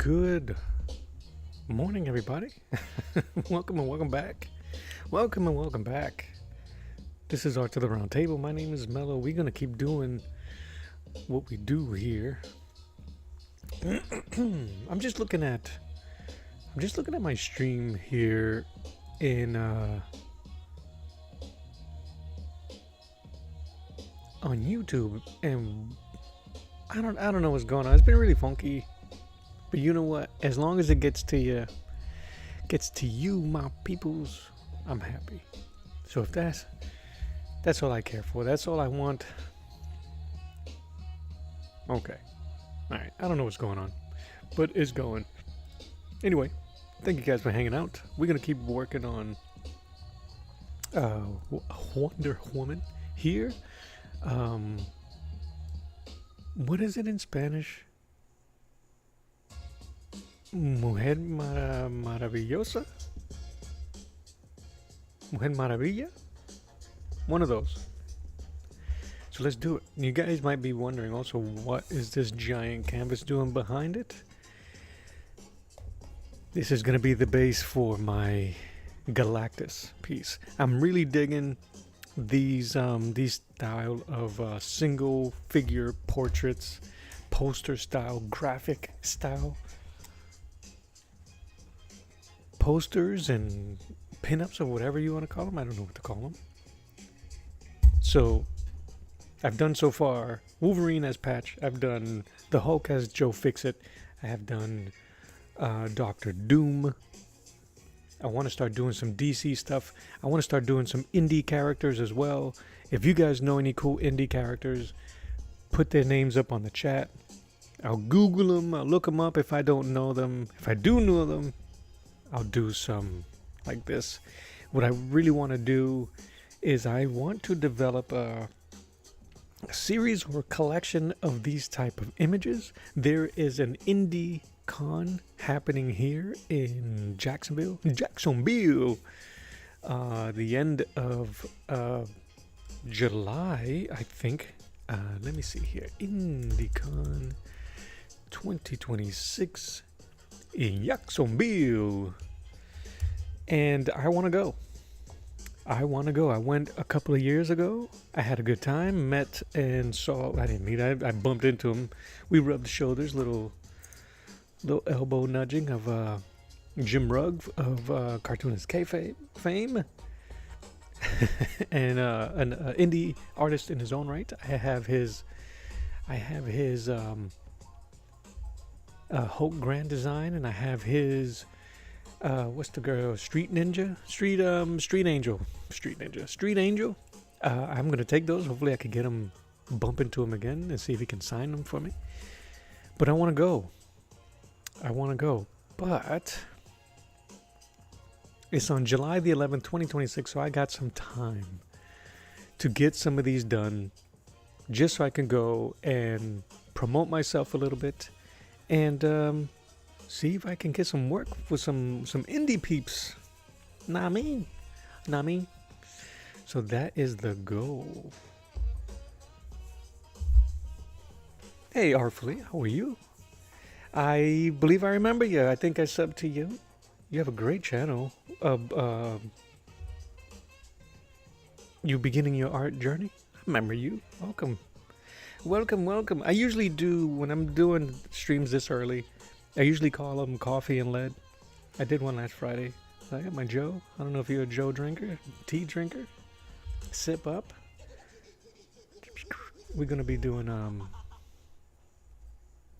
Good morning, everybody. Welcome and welcome back. Welcome and welcome back. This is Art to the Round Table. My name is Mello. We're gonna keep doing what we do here. I'm just looking at my stream here in on YouTube, and I don't know what's going on. It's been really funky. But you know what? As long as it gets to you, my peoples, I'm happy. So if that's all I care for. That's all I want. Okay. All right. I don't know what's going on, but it's going. Anyway, thank you guys for hanging out. We're gonna keep working on Wonder Woman here. What is it in Spanish? Mujer Maravillosa? Mujer Maravilla? One of those. So let's do it. You guys might be wondering also, what is this giant canvas doing behind it? This is going to be the base for my Galactus piece. I'm really digging these style of single figure portraits, poster style, graphic style. Posters and pinups or whatever you want to call them. I don't know what to call them. So I've done so far Wolverine as Patch. I've done the Hulk as Joe Fixit. I have done Doctor Doom. I want to start doing some DC stuff. I want to start doing some indie characters as well. If you guys know any cool indie characters, put their names up on the chat. I'll Google them. I'll look them up if I don't know them. If I do know them, I'll do some like this. What I really want to do is I want to develop a series or collection of these type of images. There is an indie con happening here in Jacksonville. The end of July, I think. Let me see here. IndieCon 2026. In Jacksonville, and I want to go. I went a couple of years ago. I had a good time. Met and saw. I didn't meet. I bumped into him. We rubbed shoulders. Little elbow nudging of Jim Rugg of Cartoonist Kayfabe fame, and an indie artist in his own right. I have his Hulk Grand Design, and I have his what's the girl? Street Angel. I'm gonna take those. Hopefully I can get him, bump into him again and see if he can sign them for me. But I want to go, but it's on July the 11th 2026, so I got some time to get some of these done, just so I can go and promote myself a little bit and see if I can get some work with some indie peeps. Nah me. So that is the goal. Hey Artfully, how are you? I believe I remember you. I think I subbed to you. You have a great channel. You beginning your art journey? I remember you. Welcome. I usually do, when I'm doing streams this early, I usually call them Coffee and Lead. I did one last Friday. I got my Joe. I don't know if you're a Joe drinker, tea drinker. Sip up. We're going to be doing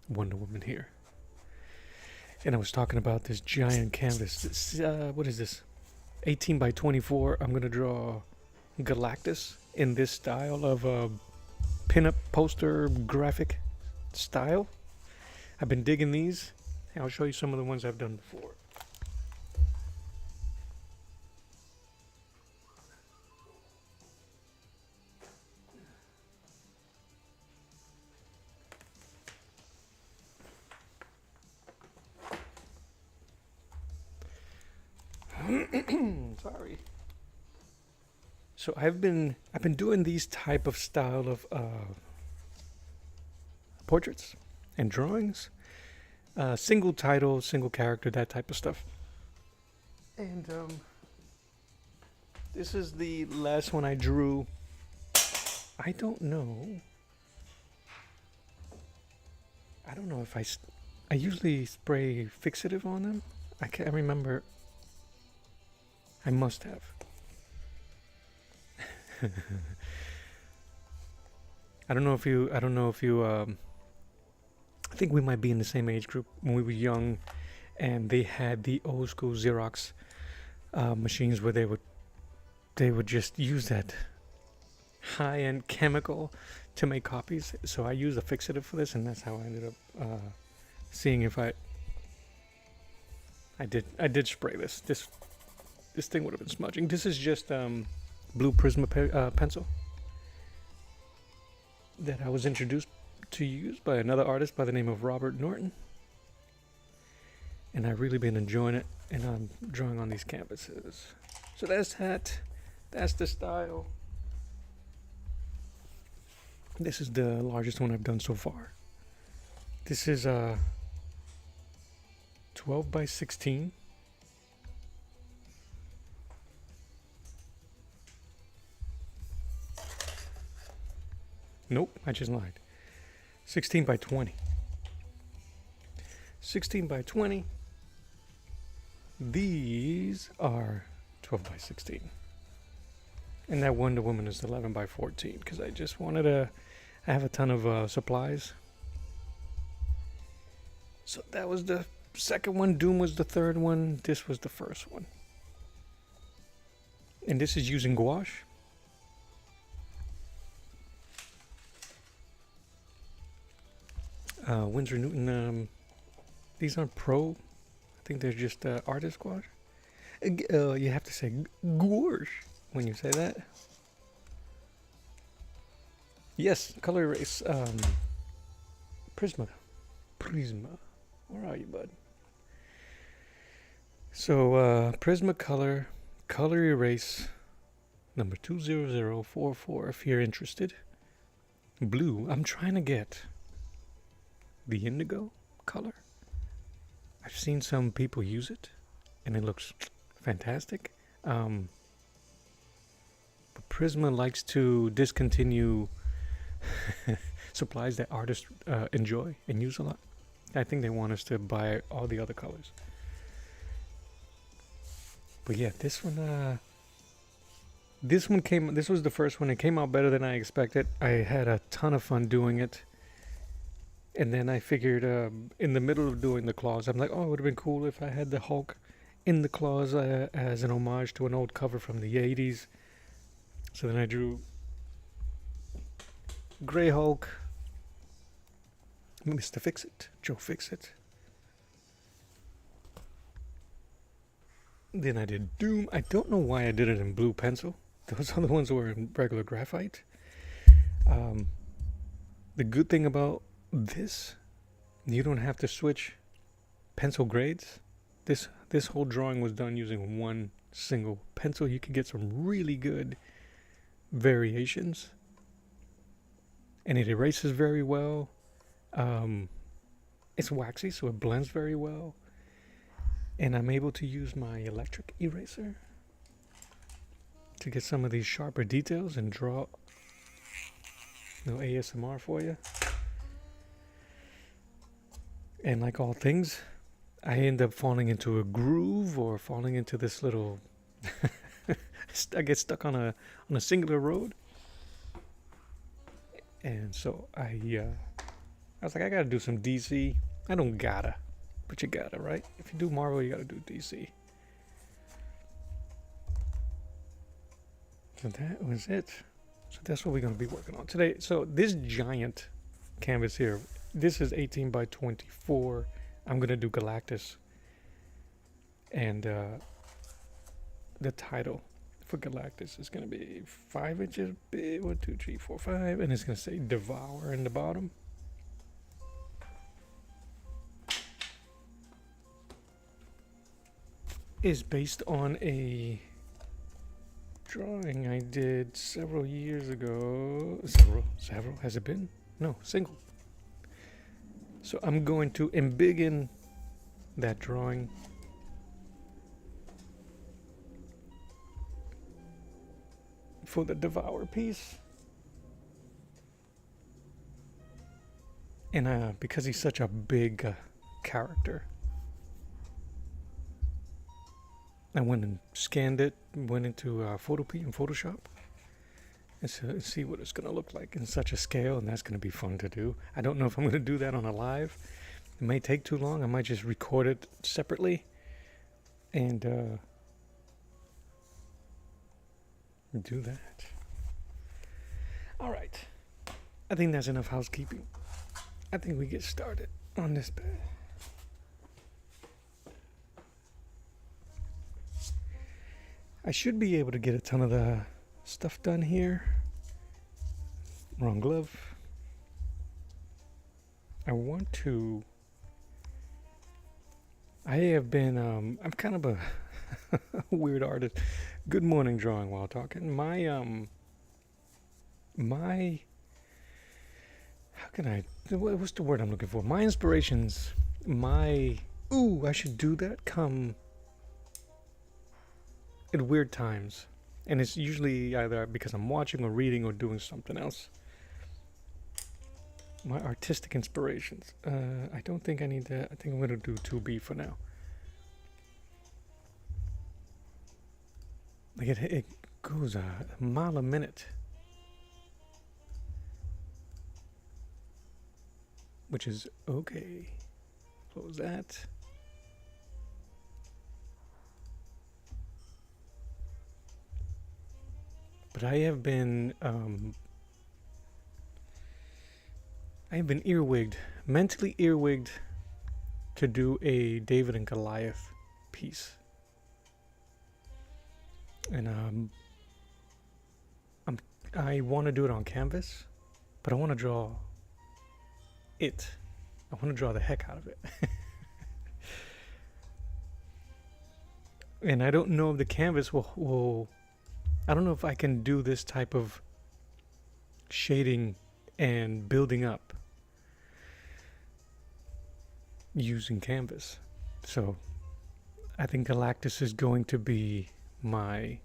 Wonder Woman here. And I was talking about this giant canvas. This, what is this? 18 by 24. I'm going to draw Galactus in this style of pinup poster graphic style. I've been digging these. I'll show you some of the ones I've done before. Sorry. So I've been doing these type of style of portraits and drawings Single title, single character, that type of stuff. And this is the last one I drew. I don't know if I usually spray fixative on them. I can't remember. I must have. I don't know if you I think we might be in the same age group when we were young, and they had the old school Xerox machines where they would just use that high-end chemical to make copies. So I used a fixative for this, and that's how I ended up seeing if I did spray this. This thing would have been smudging. This is just blue Prisma pencil that I was introduced to use by another artist by the name of Robert Norton, and I've really been enjoying it, and I'm drawing on these canvases. So that's that. That's the style. This is the largest one I've done so far. This is 12 by 16. Nope, I just lied. 16 by 20. 16 by 20. These are 12 by 16. And that Wonder Woman is 11 by 14 because I just wanted to have a ton of supplies. So that was the second one. Doom was the third one. This was the first one. And this is using gouache. Winsor Newton, these aren't pro. I think they're just artist gouache. You have to say gouache when you say that. Yes, color erase. Prisma. Where are you, bud? So, Prisma color erase, number 20044 if you're interested. Blue, I'm trying to get the indigo color. I've seen some people use it, and it looks fantastic. But Prisma likes to discontinue supplies that artists enjoy and use a lot. I think they want us to buy all the other colors. But yeah, this one this was the first one. It came out better than I expected. I had a ton of fun doing it. And then I figured in the middle of doing the claws, I'm like, oh, it would have been cool if I had the Hulk in the claws as an homage to an old cover from the 80s. So then I drew Grey Hulk, Mr. Fix-It, Joe Fix-It. Then I did Doom. I don't know why I did it in blue pencil. Those other ones were in regular graphite. The good thing about this, you don't have to switch pencil grades. This whole drawing was done using one single pencil. You can get some really good variations, and it erases very well. It's waxy, so it blends very well, and I'm able to use my electric eraser to get some of these sharper details and draw. No ASMR for you. And like all things, I end up falling into a groove or falling into this little I get stuck on a singular road. And so I was like, I gotta do some DC. I don't gotta, but you gotta, right? If you do Marvel, you gotta do DC. So that was it. So that's what we're gonna be working on today. So this giant canvas here, this is 18 by 24. I'm gonna do Galactus, and the title for Galactus is gonna be 5 inches big. 1, 2, 3, 4, 5, and it's gonna say Devour in the bottom. Is based on a drawing I did several years ago. Several? Has it been? No, single. So I'm going to embiggen that drawing. For the Devour piece. And because he's such a big character, I went and scanned it, went into Photopea and Photoshop, and see what it's going to look like in such a scale, and that's going to be fun to do. I don't know if I'm going to do that on a live. It may take too long. I might just record it separately and do that. All right. I think that's enough housekeeping. I think we get started on this bed. I should be able to get a ton of the stuff done here. Wrong glove. I have been, I'm kind of a weird artist. Good morning drawing while talking. What's the word I'm looking for? My inspirations, I should do that, come at weird times. And it's usually either because I'm watching or reading or doing something else. My artistic inspirations. I don't think I need that. I think I'm going to do 2B for now. Like it goes a mile a minute. Which is okay. Close that. But I have been earwigged, mentally earwigged, to do a David and Goliath piece. And I want to do it on canvas, but I want to draw it. I want to draw the heck out of it. And I don't know if the canvas will I don't know if I can do this type of shading and building up using canvas. So I think Galactus is going to be my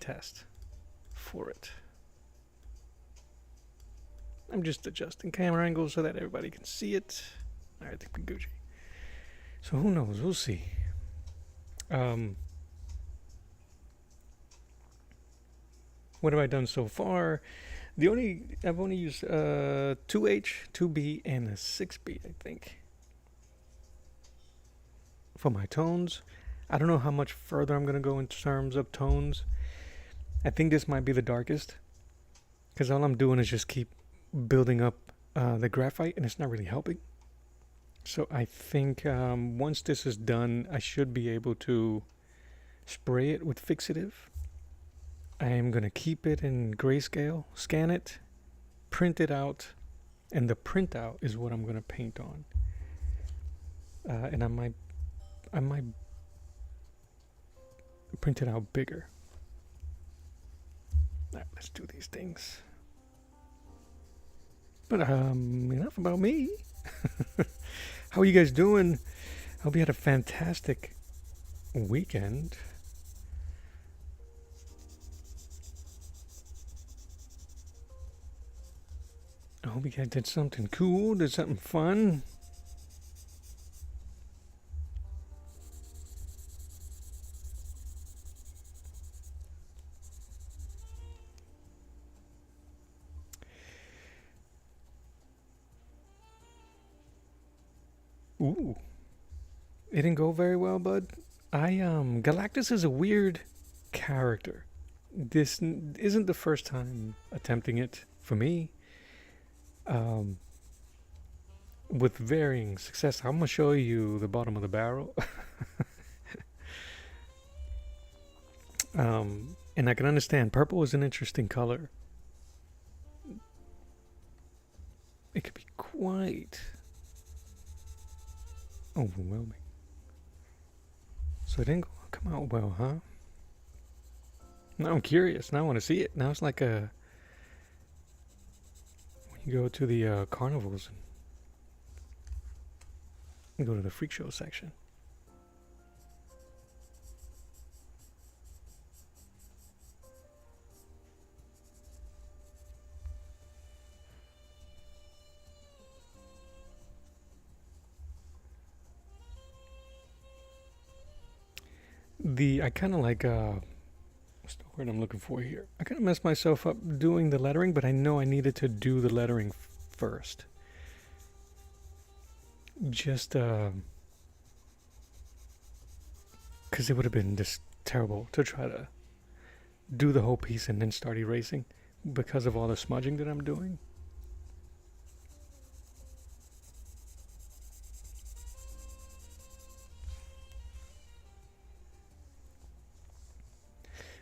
test for it. I'm just adjusting camera angles so that everybody can see it. I think we're Gucci. So who knows? We'll see. What have I done so far? I've only used 2H, 2B, and a 6B, I think, for my tones. I don't know how much further I'm going to go in terms of tones. I think this might be the darkest, because all I'm doing is just keep building up the graphite, and it's not really helping. So I think once this is done, I should be able to spray it with fixative. I am going to keep it in grayscale, scan it, print it out, and the printout is what I'm going to paint on. And I might print it out bigger. All right, let's do these things. But enough about me. How are you guys doing? I hope you had a fantastic weekend. I hope you guys did something cool, did something fun. Ooh. It didn't go very well, bud. Galactus is a weird character. This isn't the first time attempting it for me. With varying success. I'm gonna show you the bottom of the barrel. And I can understand purple is an interesting color. It could be quite overwhelming. So it didn't come out well, huh? Now I'm curious. Now I want to see it. Now it's like when go to the carnivals and go to the freak show section. I kind of like what's the word I'm looking for here? I kind of messed myself up doing the lettering, but I know I needed to do the lettering first. Just because it would have been just terrible to try to do the whole piece and then start erasing because of all the smudging that I'm doing.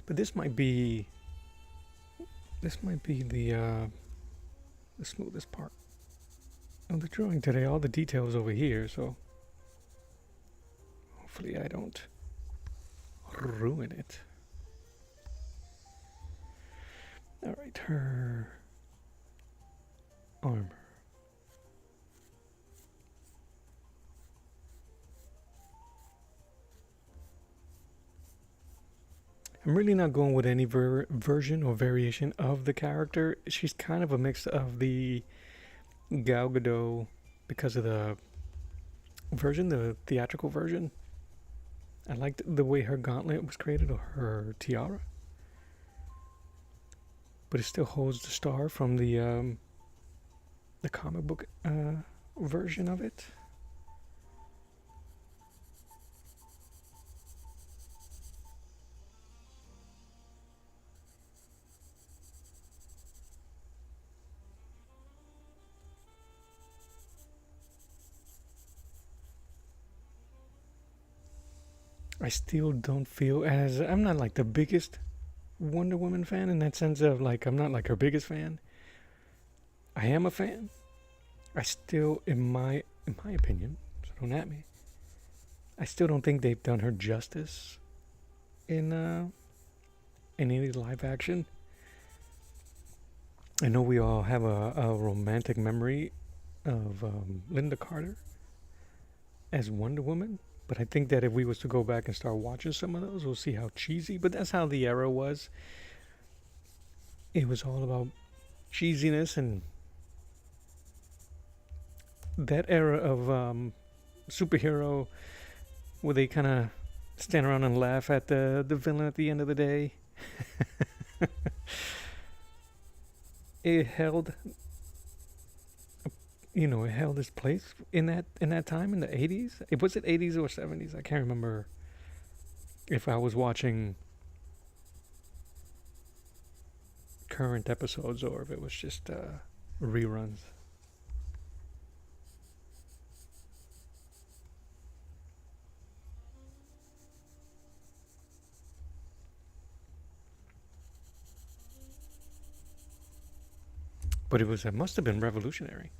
But this might be the smoothest part of the drawing today. All the details over here, so hopefully I don't ruin it. All right, her armor. I'm really not going with any version or variation of the character. She's kind of a mix of the Gal Gadot because of the version, the theatrical version. I liked the way her gauntlet was created, or her tiara. But it still holds the star from the comic book version of it. I still don't feel as I'm not like the biggest Wonder Woman fan in that sense of like I'm not like her biggest fan. I am a fan. I still, in my opinion, so don't at me. I still don't think they've done her justice in any live action. I know we all have a romantic memory of Linda Carter as Wonder Woman. But I think that if we was to go back and start watching some of those, we'll see how cheesy. But that's how the era was. It was all about cheesiness, and that era of superhero where they kind of stand around and laugh at the villain at the end of the day. It held, it held its place in that time in the 80s. Was it 80s or 70s? I can't remember if I was watching current episodes or if it was just reruns. But it must have been revolutionary.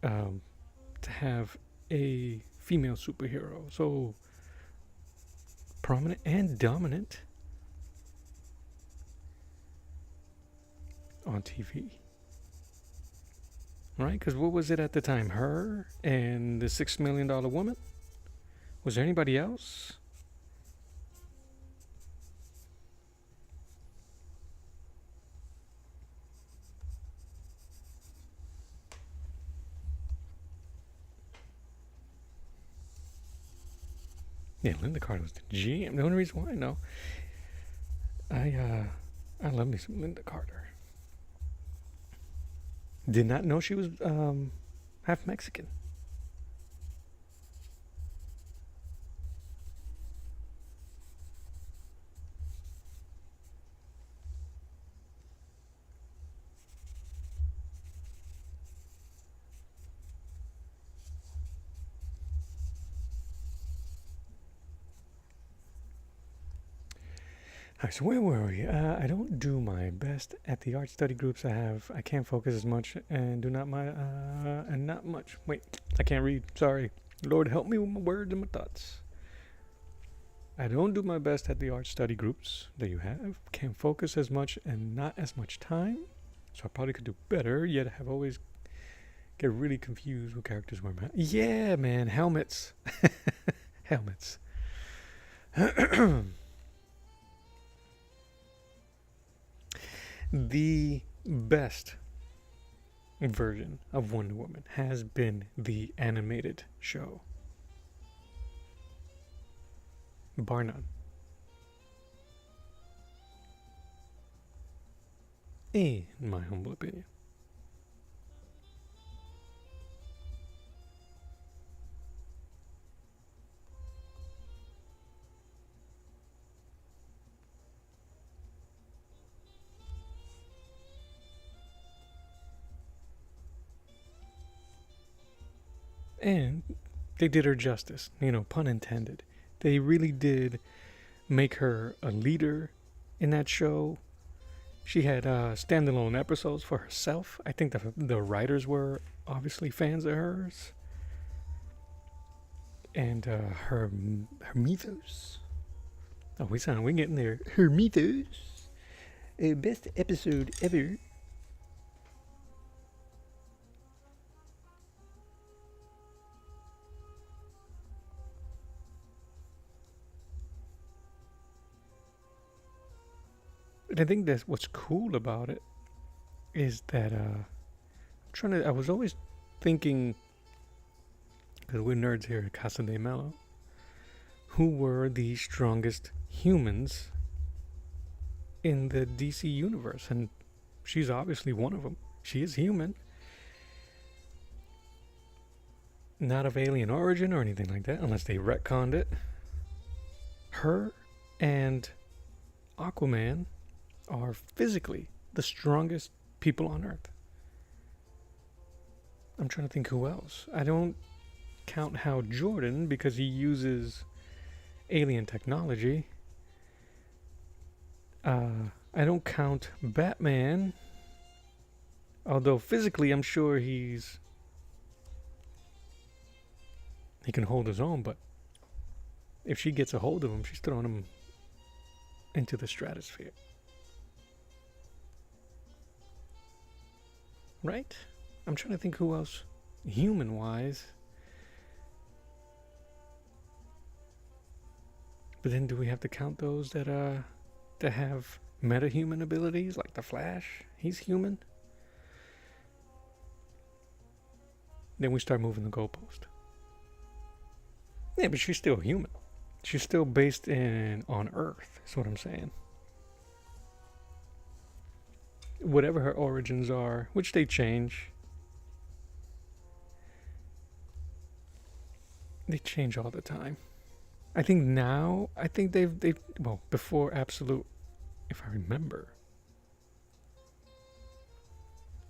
To have a female superhero so prominent and dominant on TV. Right? Because what was it at the time? Her and the $6 Million Woman? Was there anybody else? Yeah, Linda Carter was the GM. The only reason why I know, I love me some Linda Carter. Did not know she was half Mexican. All right, so where were we? I don't do my best at the art study groups. I can't focus as much and not much. Wait, I can't read. Sorry. Lord help me with my words and my thoughts. I don't do my best at the art study groups that you have. Can't focus as much and not as much time. So I probably could do better, yet I have always get really confused with characters wearing masks. Yeah, man, helmets. Helmets. The best version of Wonder Woman has been the animated show. Bar none. In my humble opinion. And they did her justice, pun intended. They really did make her a leader in that show. She had standalone episodes for herself. I think the writers were obviously fans of hers. And her mythos. Oh, we're getting there. Her mythos. Best episode ever. And I think that's what's cool about it is that I was always thinking, because we're nerds here at Casa de Mello, who were the strongest humans in the DC universe, and she's obviously one of them. She is human, not of alien origin or anything like that, unless they retconned it. Her and Aquaman are physically the strongest people on Earth. I'm trying to think who else. I don't count Hal Jordan because he uses alien technology. I don't count Batman, although physically I'm sure he can hold his own, but if she gets a hold of him, she's throwing him into the stratosphere. Right? I'm trying to think who else, human-wise. But then do we have to count those that have metahuman abilities, like the Flash? He's human. Then we start moving the goalpost. Yeah, but she's still human. She's still based on Earth, is what I'm saying. Whatever her origins are, which they change. They change all the time. I think now, they've well, before Absolute, if I remember,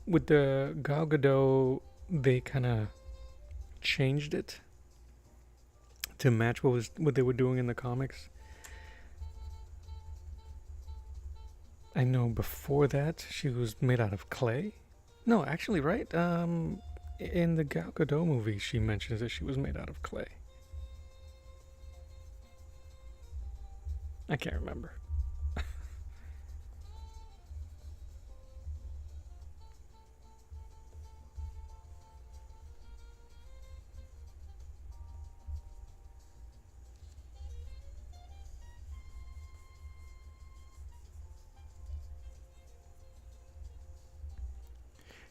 with the Gal Gadot, they kind of changed it to match what they were doing in the comics. I know before that she was made out of clay. No, actually, right? In the Gal Gadot movie, she mentions that she was made out of clay. I can't remember.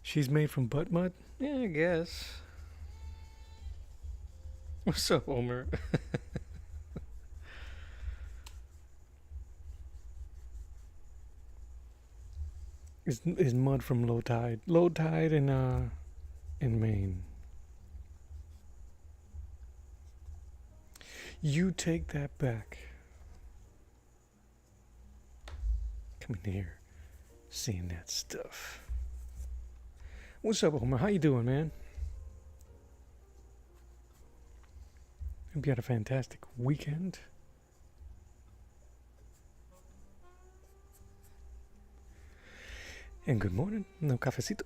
She's made from butt mud? Yeah, I guess. What's up, Homer? is mud from low tide? Low tide in Maine. You take that back. Come in here, seeing that stuff. What's up, Homer? How you doing, man? Hope you had a fantastic weekend. And good morning. No cafecito.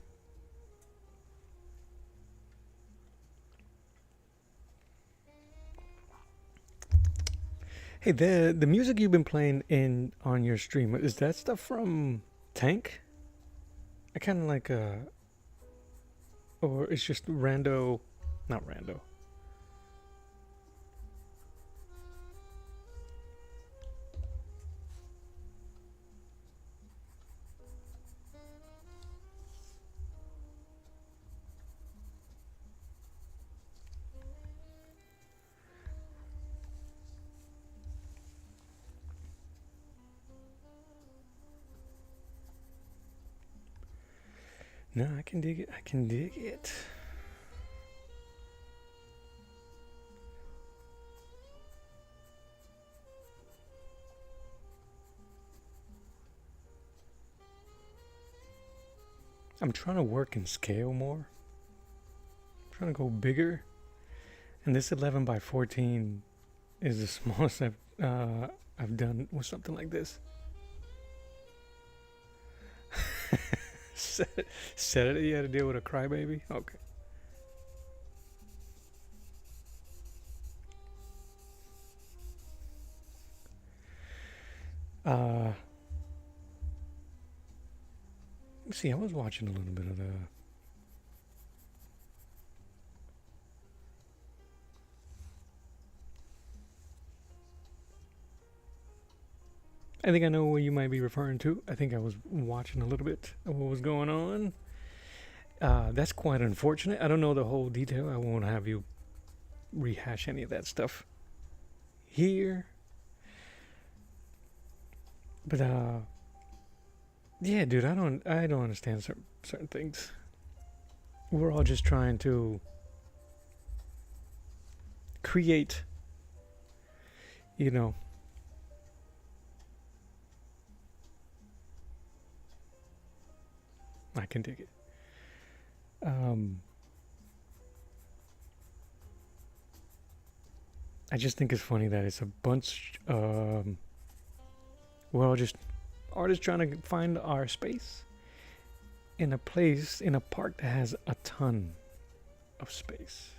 Hey, the music you've been playing on your stream, is that stuff from Tank? I kind of like Or it's just rando, not rando. No, I can dig it. I can dig it. I'm trying to work and scale more. I'm trying to go bigger. And this 11 by 14 is the smallest I've done with something like this. Said it. You had to deal with a crybaby. Okay. See, I was watching a little bit of the. I think I know what you might be referring to. I think I was watching a little bit of what was going on. That's quite unfortunate. I don't know the whole detail. I won't have you rehash any of that stuff here. But yeah, dude, I don't understand certain things. We're all just trying to create, you know. I can dig it. I just think it's funny that it's a bunch. We're all just artists trying to find our space in a place, in a park that has a ton of space.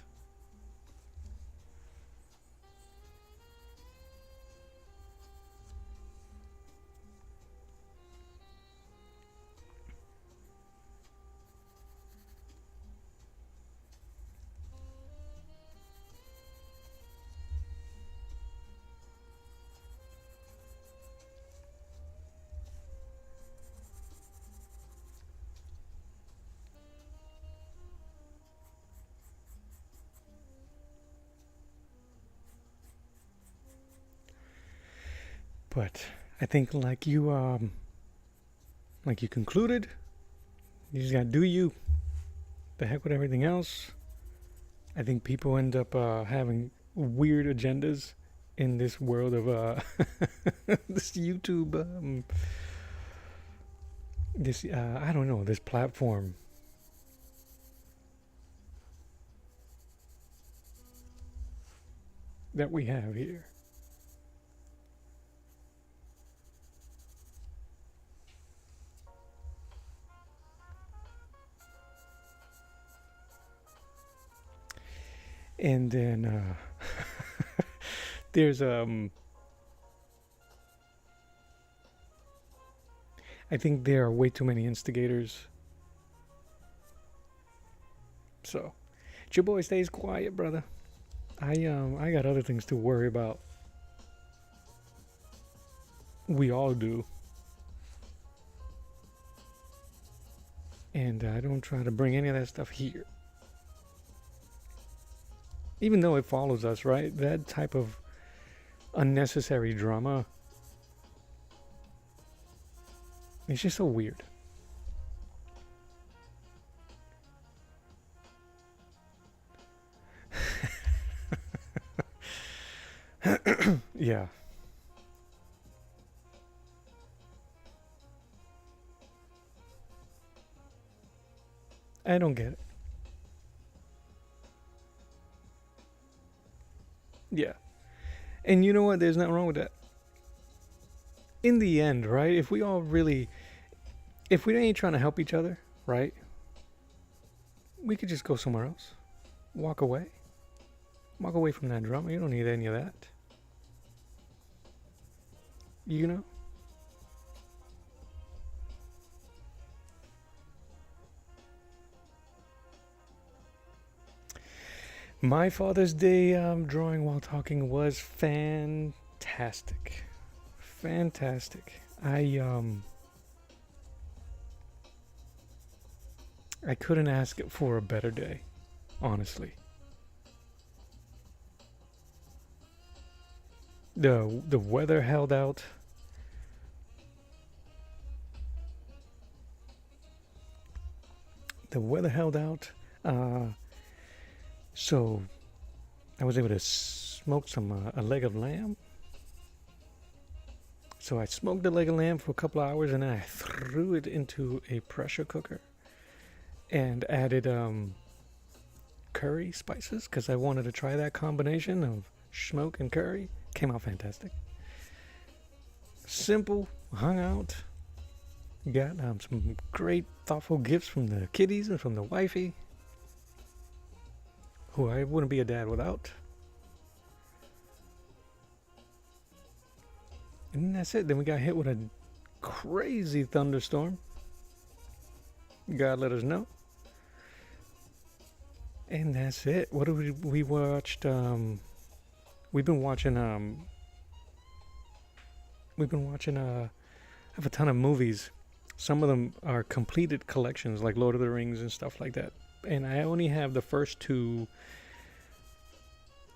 But I think like you concluded, you just gotta do you. The heck with everything else. I think people end up having weird agendas in this world of this YouTube, this I don't know, this platform. That we have here. And then there's I think there are way too many instigators. So, your boy stays quiet, brother. I got other things to worry about. We all do. And I don't try to bring any of that stuff here. Even though it follows us, right? That type of unnecessary drama. It's just so weird. Yeah. I don't get it. Yeah. And you know what? There's nothing wrong with that. In the end, right? If we all really, if we ain't trying to help each other, right? We could just go somewhere else. Walk away. Walk away from that drama. You don't need any of that. You know? My Father's Day drawing while talking was fantastic. Fantastic. I couldn't ask for a better day, honestly. The weather held out. The weather held out. So I was able to smoke a leg of lamb. So I smoked the leg of lamb for a couple of hours, and then I threw it into a pressure cooker and added curry spices because I wanted to try that combination of smoke and curry. Came out fantastic. Simple, hung out. Got some great, thoughtful gifts from the kiddies and from the wifey, who I wouldn't be a dad without. And that's it. Then we got hit with a crazy thunderstorm. God let us know. And that's it. What did we watched? We've been watching. I have a ton of movies. Some of them are completed collections, like Lord of the Rings and stuff like that. And I only have the first two.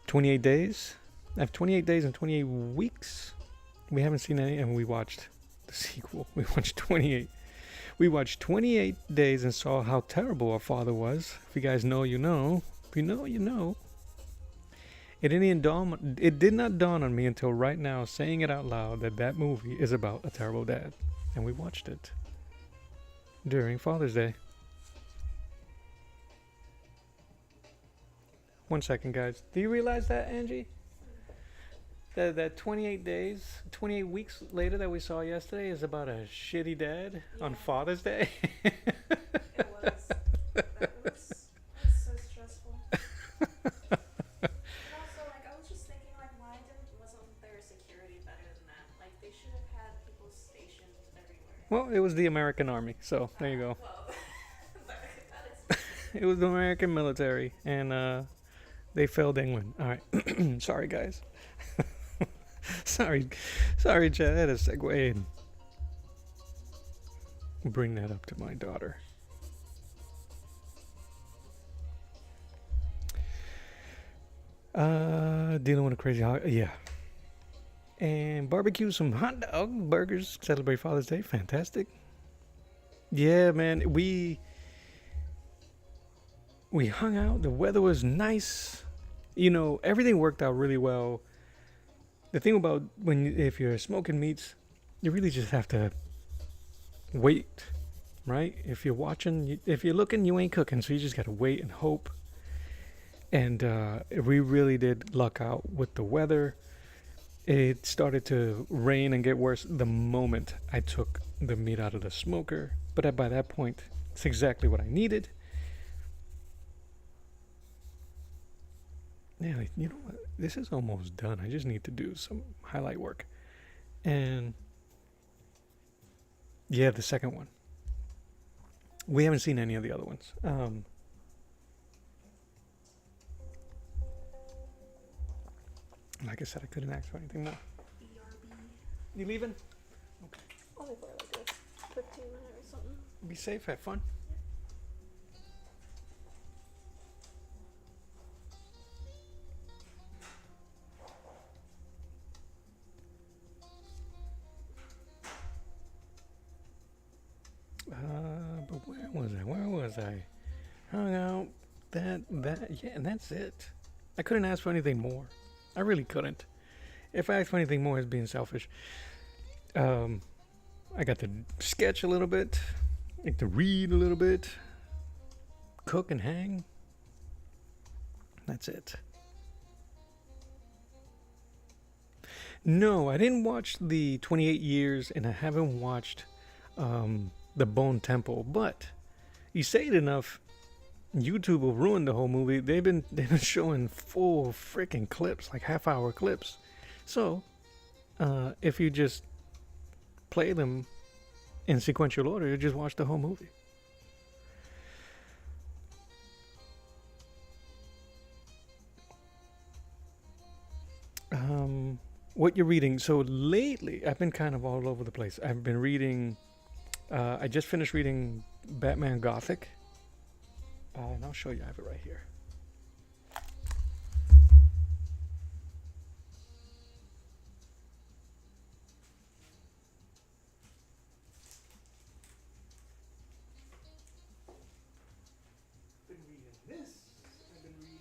28 days. I have 28 days and 28 weeks. We haven't seen any, and we watched the sequel. We watched 28. We watched 28 days and saw how terrible our father was. If you guys know, you know. If you know, you know. It did not dawn on me until right now, saying it out loud, that movie is about a terrible dad. And we watched it during Father's Day. 1 second, guys. Do you realize that, Angie? That 28 days, 28 weeks later that we saw yesterday is about a shitty dad on Father's Day? It was. That was so stressful. And also, like, I was just thinking, like, wasn't there security better than that? Like, they should have had people stationed everywhere. Well, it was the American Army, so there you go. Well, that is. It was the American military, and they failed England. All right. Sorry, guys. Sorry, Chad. I had to segue and bring that up to my daughter. Dealing with a crazy yeah. And barbecue some hot dog burgers. Celebrate Father's Day. Fantastic. Yeah, man. We hung out. The weather was nice. You know, everything worked out really well. The thing about if you're smoking meats, you really just have to wait, right? If you're watching, if you're looking, you ain't cooking. So you just got to wait and hope. And we really did luck out with the weather. It started to rain and get worse the moment I took the meat out of the smoker. But by that point, it's exactly what I needed. Yeah, you know what? This is almost done. I just need to do some highlight work. And yeah, the second one. We haven't seen any of the other ones. Like I said, I couldn't ask for anything more. BRB. You leaving? Okay. Only for like a 15 minutes or something. Be safe. Have fun. But where was I? Hung out, yeah, and that's it. I couldn't ask for anything more. I really couldn't. If I asked for anything more, it's being selfish. I got to sketch a little bit, I got to read a little bit, cook and hang. That's it. No, I didn't watch the 28 years, and I haven't watched the Bone Temple, but you say it enough, YouTube will ruin the whole movie. They've been showing full freaking clips, like half-hour clips. So, if you just play them in sequential order, you just watch the whole movie. what you're reading. So lately, I've been kind of all over the place. I've been reading. I just finished reading Batman Gothic, and I'll show you. I have it right here. Been reading this. I've been reading.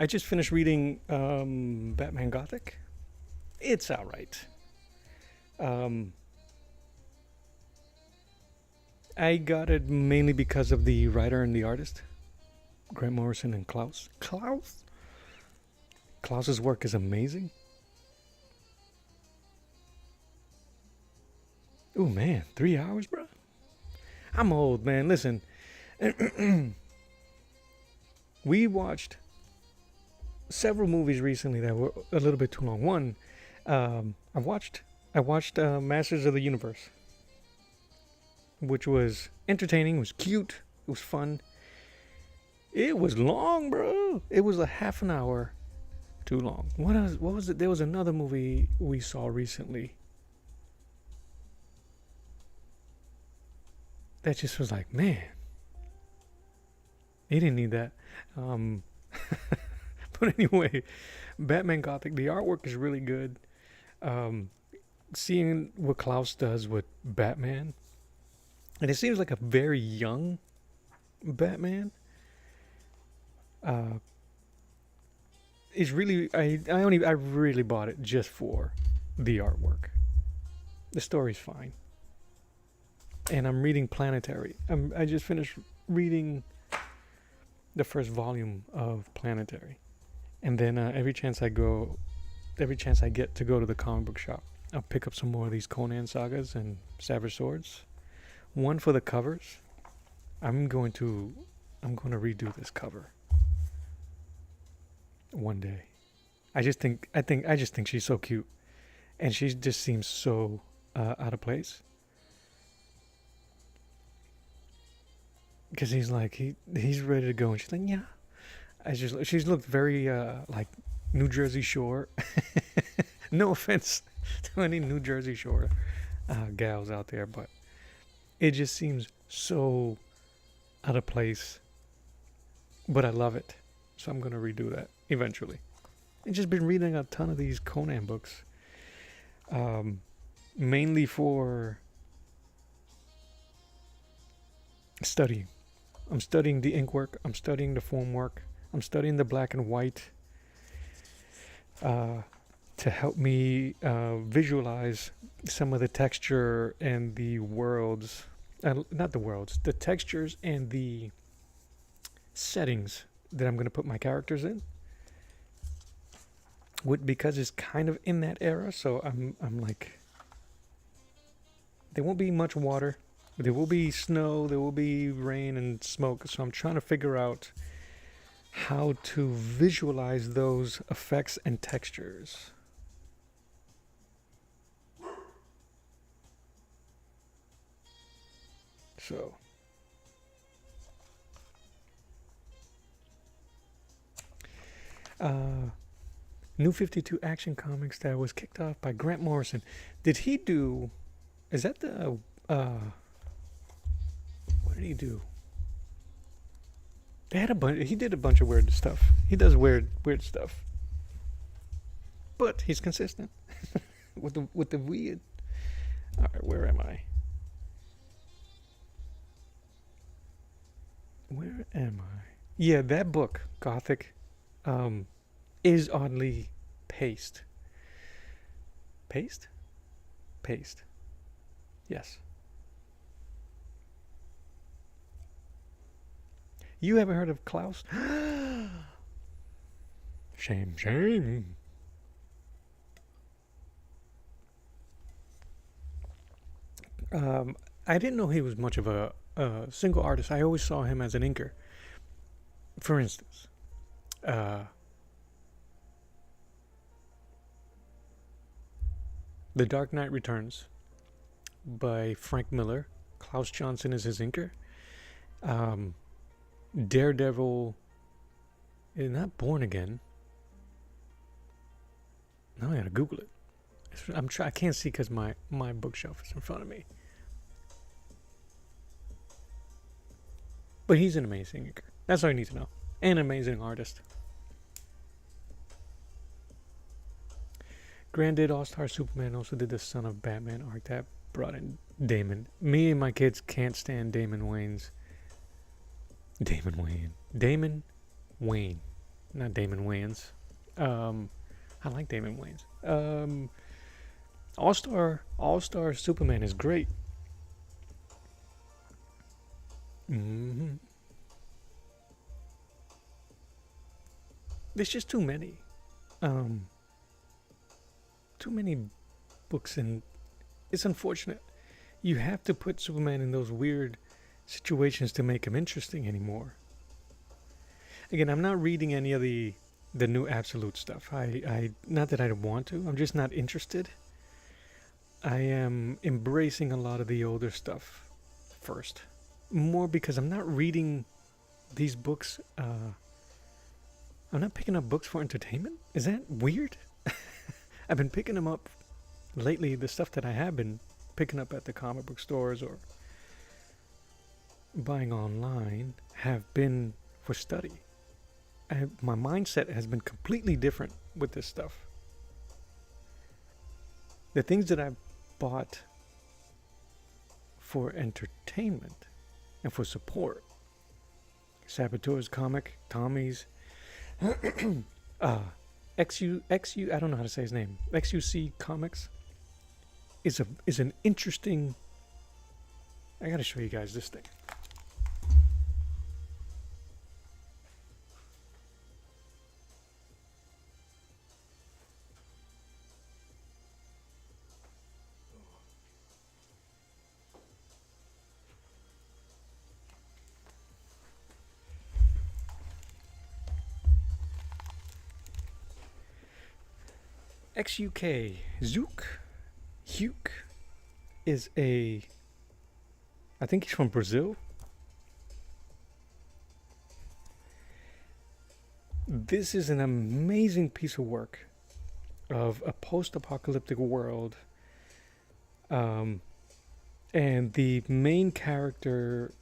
I just finished reading Batman Gothic. It's alright. I got it mainly because of the writer and the artist, Grant Morrison and Klaus. Klaus's work is amazing. Ooh, man, 3 hours, bro. I'm old, man. Listen, we watched several movies recently that were a little bit too long. One, I watched Masters of the Universe, which was entertaining. It was cute. It was fun. It was long, bro. It was a half an hour too long. What was it? There was another movie we saw recently that just was like, man, he didn't need that. But anyway, Batman Gothic, the artwork is really good. Seeing what Klaus does with Batman, and it seems like a very young Batman. Is really I really bought it just for the artwork. The story's fine. And I'm reading Planetary. I just finished reading the first volume of Planetary. And then every chance I get to go to the comic book shop, I'll pick up some more of these Conan sagas and Savage Swords. One for the covers. I'm going to redo this cover one day. I just think she's so cute, and she just seems so out of place. Because he's like he's ready to go, and she's like, yeah. She's looked very like New Jersey Shore. No offense to any New Jersey Shore gals out there, but it just seems so out of place. But I love it, so I'm gonna redo that eventually. I've just been reading a ton of these Conan books, mainly for studying. I'm studying the ink work. I'm studying the foam work. I'm studying the black and white to help me visualize some of the texture and the worlds. Not the worlds, the textures and the settings that I'm going to put my characters in. Because it's kind of in that era, so I'm like, there won't be much water. There will be snow, there will be rain and smoke, so I'm trying to figure out how to visualize those effects and textures. So, New 52 Action Comics that was kicked off by Grant Morrison. Did he do, is that the, what did he do? They had he did a bunch of weird stuff. He does weird stuff. But he's consistent with the weird. All right, where am I? Where am I? Yeah, that book, Gothic, is oddly paced. Paced? Paced. Yes. You haven't heard of Klaus? Shame, shame. I didn't know he was much of a single artist. I always saw him as an inker. For instance, The Dark Knight Returns by Frank Miller. Klaus Johnson is his inker. Daredevil is not Born Again. Now I gotta Google it. I can't see because my bookshelf is in front of me. But he's an amazing inker. That's all you need to know. An amazing artist. Grant did All-Star Superman, also did the Son of Batman arc that brought in Damon. Me and my kids can't stand Damon Wayne. Not Damon Wayans. I like Damon Wayans. All-Star Superman is great. There's just too many. Too many books, and it's unfortunate. You have to put Superman in those weird situations to make him interesting anymore. Again, I'm not reading any of the new Absolute stuff. I not that I don't want to. I'm just not interested. I am embracing a lot of the older stuff first, more because I'm not reading these books. I'm not picking up books for entertainment. Is that weird? I've been picking them up lately. The stuff that I have been picking up at the comic book stores or buying online have been for study. My mindset has been completely different with this stuff. The things that I've bought for entertainment and for support, Saboteur's Comic, Tommy's, XU, I don't know how to say his name. XUC Comics is an interesting. I gotta show you guys this thing. XUK Huke is I think he's from Brazil. This is an amazing piece of work of a post-apocalyptic world, and the main character,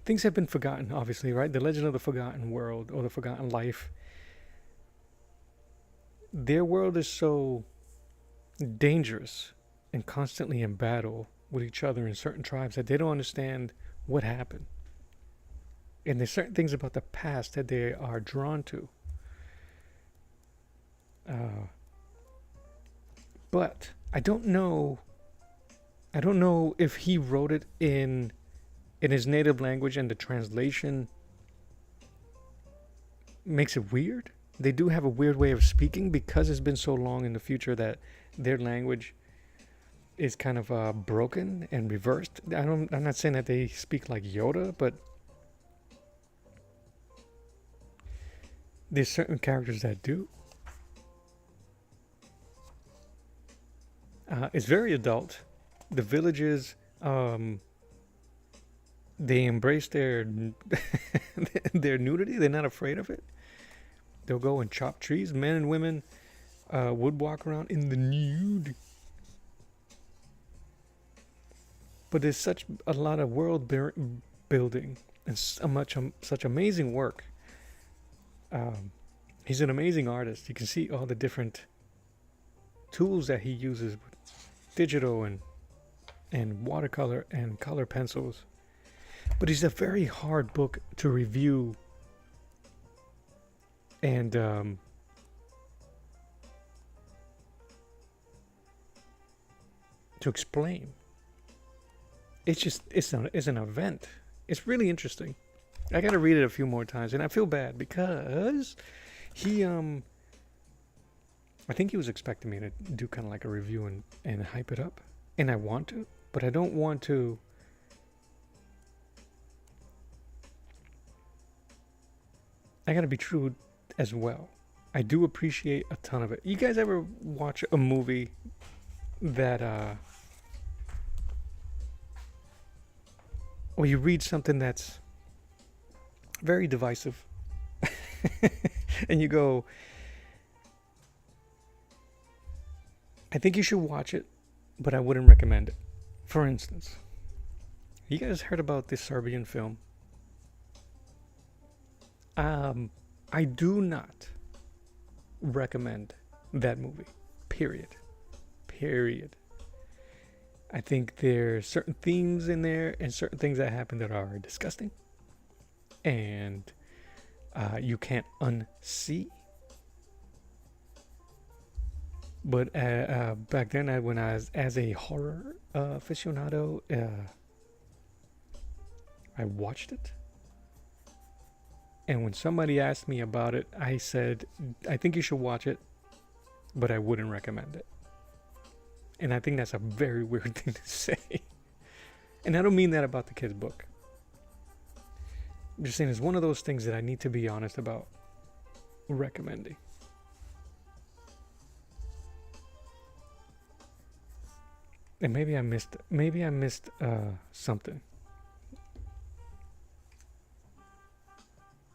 things have been forgotten, obviously, right? The Legend of the Forgotten World, or the Forgotten Life. Their world is so dangerous and constantly in battle with each other in certain tribes that they don't understand what happened. And there's certain things about the past that they are drawn to. But I don't know if he wrote it in his native language and the translation makes it weird. They do have a weird way of speaking because it's been so long in the future that their language is kind of broken and reversed. I'm not saying that they speak like Yoda, but there's certain characters that do. It's very adult. The villages, they embrace their their nudity. They're not afraid of it. They'll go and chop trees. Men and women would walk around in the nude. But there's such a lot of world building and such amazing work. He's an amazing artist. You can see all the different tools that he uses with digital and watercolor and color pencils. But it's a very hard book to review and to explain. It's an event. It's really interesting. I gotta read it a few more times, and I feel bad because he I think he was expecting me to do kind of like a review and hype it up, and I want to, but I don't want to I gotta be true as well. I do appreciate a ton of it. You guys ever watch a movie that or you read something that's very divisive and you go, I think you should watch it, but I wouldn't recommend it. For instance, you guys heard about this Serbian film? I do not recommend that movie. Period. Period. I think there's certain themes in there and certain things that happen that are disgusting, and you can't unsee. But back then, when I was as a horror aficionado, I watched it. And when somebody asked me about it, I said, I think you should watch it, but I wouldn't recommend it. And I think that's a very weird thing to say. And I don't mean that about the kid's book. I'm just saying it's one of those things that I need to be honest about recommending. And maybe I missed something.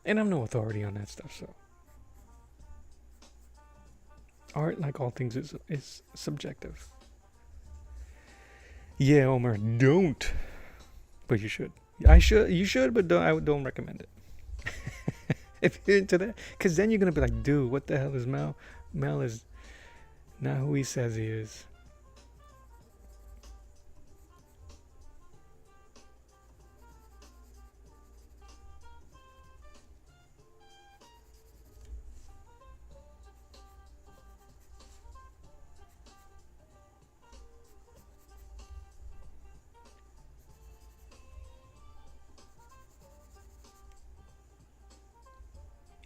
And I'm no authority on that stuff, so. Art, like all things, is subjective. Yeah, Omar, don't. But you should. You should, but I don't recommend it. If you're into that. Because then you're going to be like, dude, what the hell is Mel? Mel is not who he says he is.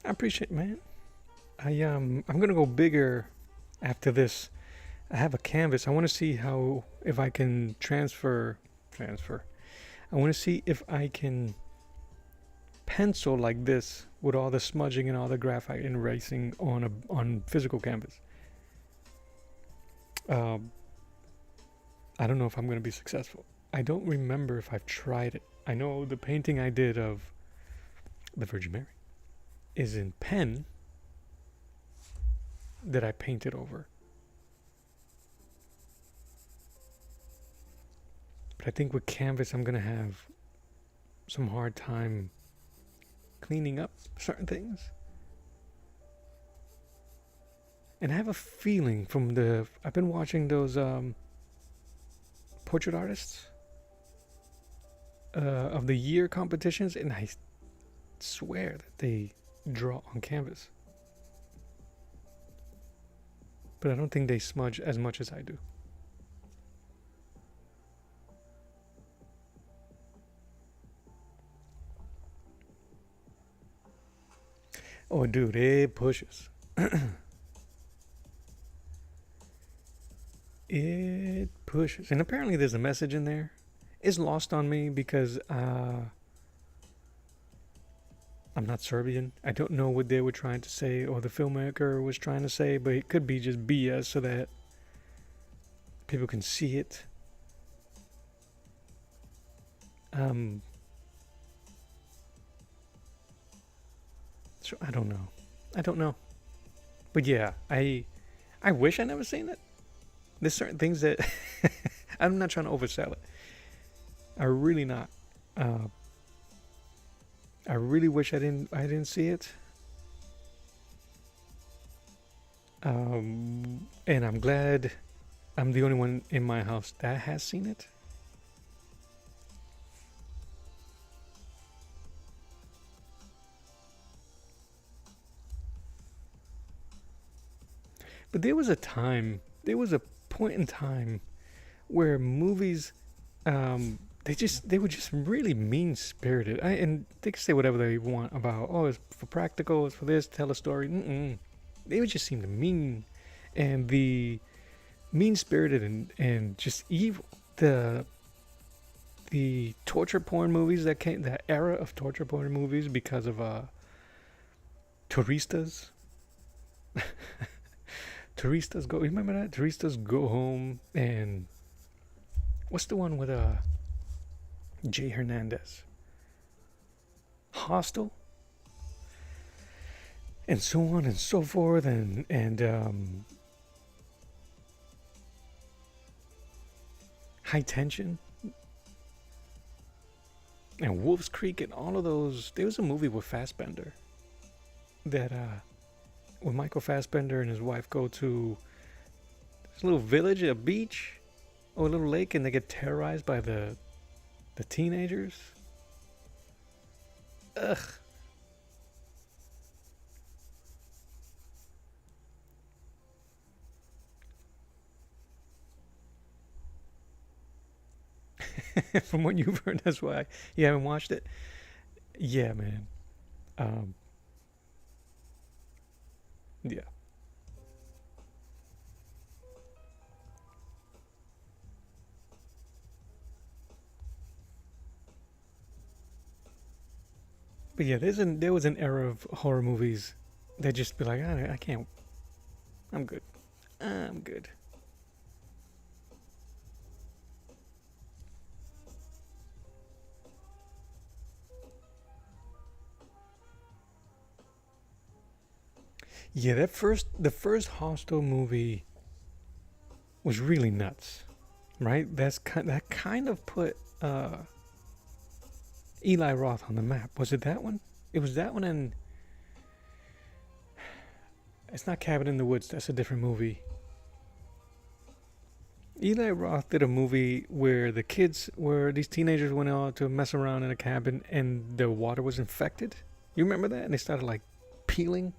I appreciate it, man. I'm gonna go bigger after this. I have a canvas. I want to see if I can transfer. I want to see if I can pencil like this with all the smudging and all the graphite and erasing on physical canvas. I don't know if I'm gonna be successful. I don't remember if I've tried it. I know the painting I did of the Virgin Mary is in pen that I painted over. But I think with canvas I'm gonna have some hard time cleaning up certain things. And I have a feeling I've been watching those portrait artists of the year competitions, and I swear that they draw on canvas. But I don't think they smudge as much as I do. Oh, dude, it pushes. It pushes. And apparently there's a message in there. It's lost on me because I'm not Serbian. I don't know what they were trying to say or the filmmaker was trying to say, but it could be just BS so that people can see it. So I don't know. But yeah, I wish I never seen it. There's certain things that I'm not trying to oversell it. I'm really not. I really wish I didn't see it. And I'm glad I'm the only one in my house that has seen it. But there was a point in time where movies they were just really mean-spirited. And they could say whatever they want about, oh, it's for practical, it's for this, tell a story. They would just seem to mean, and the mean-spirited and just evil. The torture porn movies that came, that era of torture porn movies, because of Turistas. Turistas go. Remember that? Turistas go home and what's the one with Jay Hernandez? Hostel, and so on and so forth, and High Tension, and Wolf's Creek, and all of those. There was a movie with Fassbender that when Michael Fassbender and his wife go to this little village, a beach, or a little lake, and they get terrorized by the teenagers. Ugh. From what you've heard, that's why you haven't watched it. Yeah, man. Yeah. But yeah, there was an era of horror movies that just be like, I can't. I'm good. I'm good. Yeah, the first Hostel movie was really nuts, right? That kind of put Eli Roth on the map. Was it that one? It was that one, and it's not Cabin in the Woods. That's a different movie. Eli Roth did a movie where these teenagers went out to mess around in a cabin, and the water was infected. You remember that? And they started like peeling.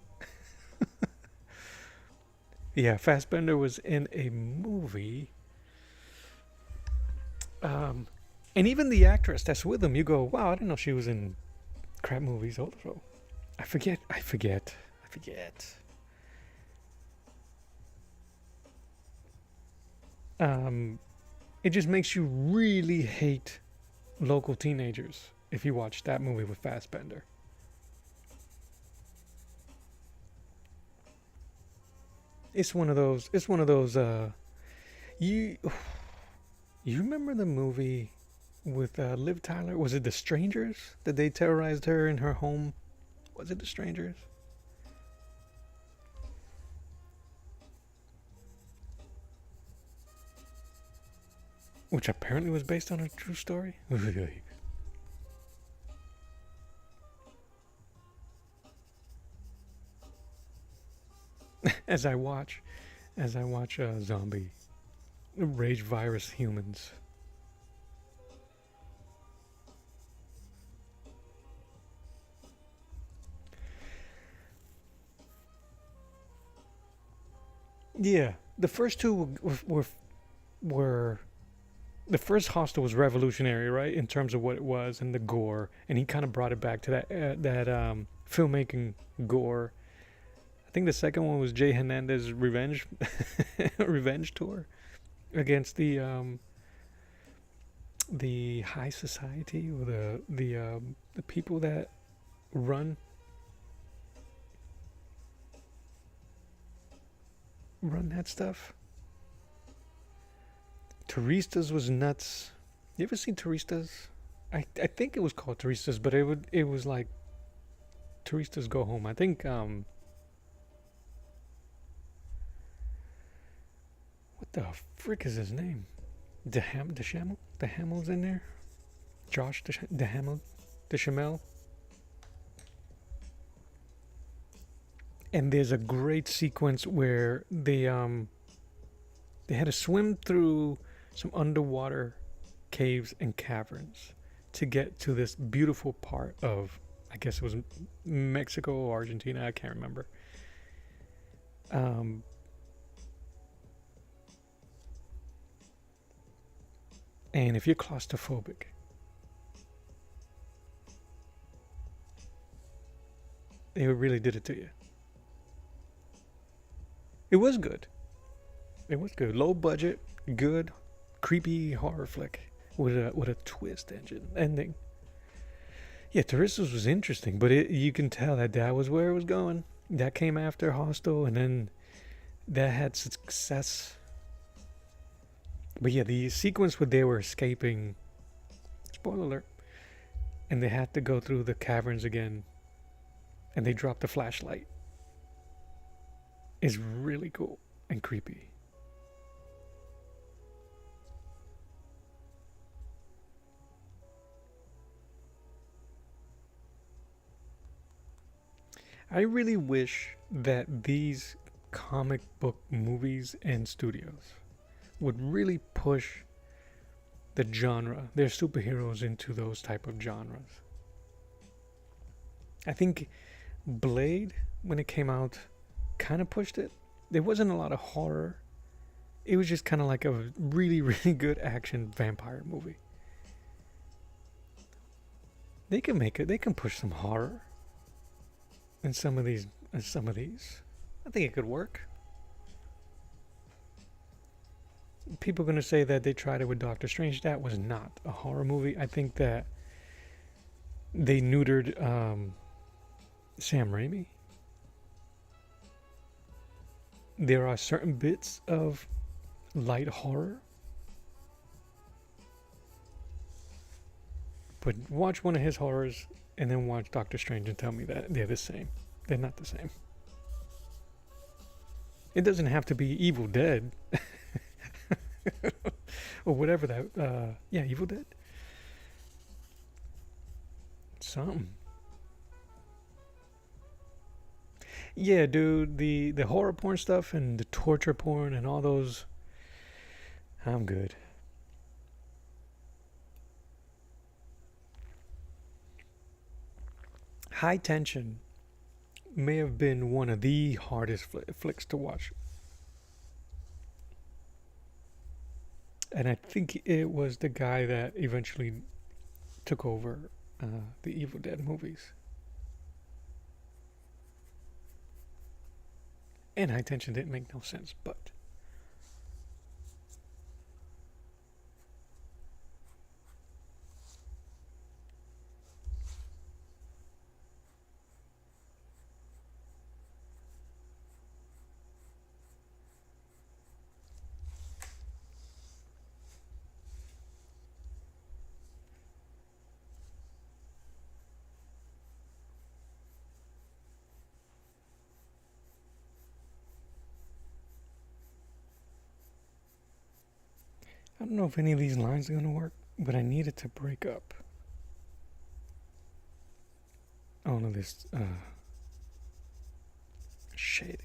Yeah, Fassbender was in a movie. And even the actress that's with him, you go, wow, I didn't know she was in crap movies also. I forget. It just makes you really hate local teenagers if you watch that movie with Fassbender. It's one of those. You you remember the movie with Liv Tyler? Was it The Strangers? That they terrorized her in her home? Was it The Strangers? Which apparently was based on a true story. as I watch, zombie rage virus humans. Yeah, the first two were the first Hostel was revolutionary, right, in terms of what it was and the gore, and he kind of brought it back to that filmmaking gore. I think the second one was Jay Hernandez's revenge revenge tour against the high society, or the people that run that stuff. Turistas was nuts. You ever seen Turistas? I think it was called Turistas, but it was like Turistas Go Home. I think what the frick is his name? DeShamel? DeHamel's in there? Josh DeHamel? DeChamel? And there's a great sequence where they had to swim through some underwater caves and caverns to get to this beautiful part of, I guess it was Mexico or Argentina, I can't remember. And if you're claustrophobic, they really did it to you. It was good. It was good. Low budget, good, creepy horror flick with a twist ending. Yeah, Touristos was interesting, but you can tell that that was where it was going. That came after Hostel, and then that had success. But yeah, the sequence where they were escaping, spoiler alert, and they had to go through the caverns again, and they dropped the flashlight, is really cool and creepy. I really wish that these comic book movies and studios would really push the genre, their superheroes into those type of genres. I think Blade, when it came out, kind of pushed it. There wasn't a lot of horror. It was just kind of like a really, really good action vampire movie. They can make it. They can push some horror in some of these. I think it could work. People are gonna say that they tried it with Doctor Strange. That was not a horror movie. I think that they neutered Sam Raimi. There are certain bits of light horror, but watch one of his horrors and then watch Doctor Strange and tell me that they're the same. They're not the same. It doesn't have to be Evil Dead or whatever that. Yeah, Evil Dead. Something. Yeah, dude. The horror porn stuff and the torture porn and all those. I'm good. High Tension may have been one of the hardest flicks to watch. And I think it was the guy that eventually took over the Evil Dead movies. And High Tension didn't make no sense, but I don't know if any of these lines are going to work, but I need it to break up. Oh no, this shading.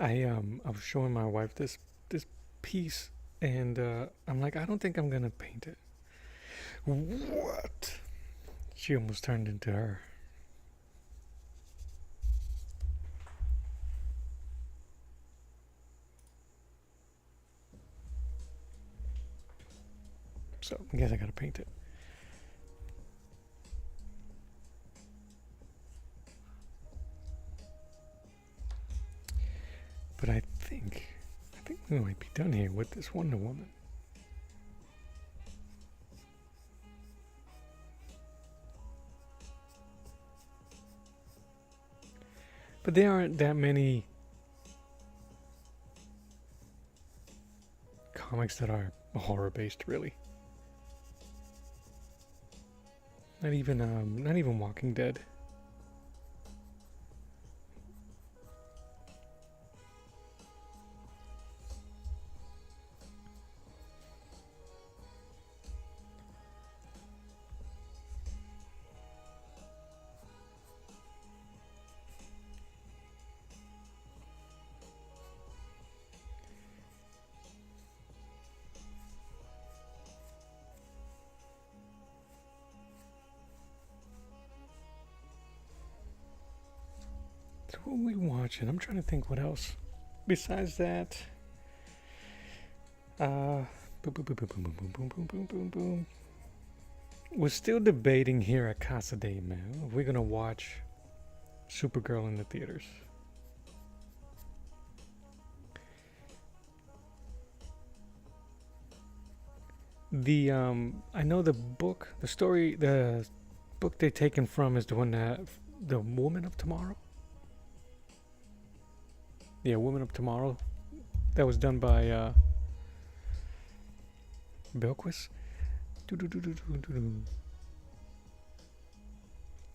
I was showing my wife this piece, and I'm like, I don't think I'm gonna paint it. What? She almost turned into her. So I guess I gotta paint it. But I think we might be done here with this Wonder Woman. But there aren't that many comics that are horror based, really. Not even Walking Dead. So what are we watching? I'm trying to think what else. Besides that, boom, boom, boom, boom, boom, boom, boom, boom, boom, boom, boom. We're still debating here at Casa de Man. We're gonna watch Supergirl in the theaters. The I know the book, the book they're taken from is the one that the Woman of Tomorrow. Yeah, Woman of Tomorrow. That was done by Belquist.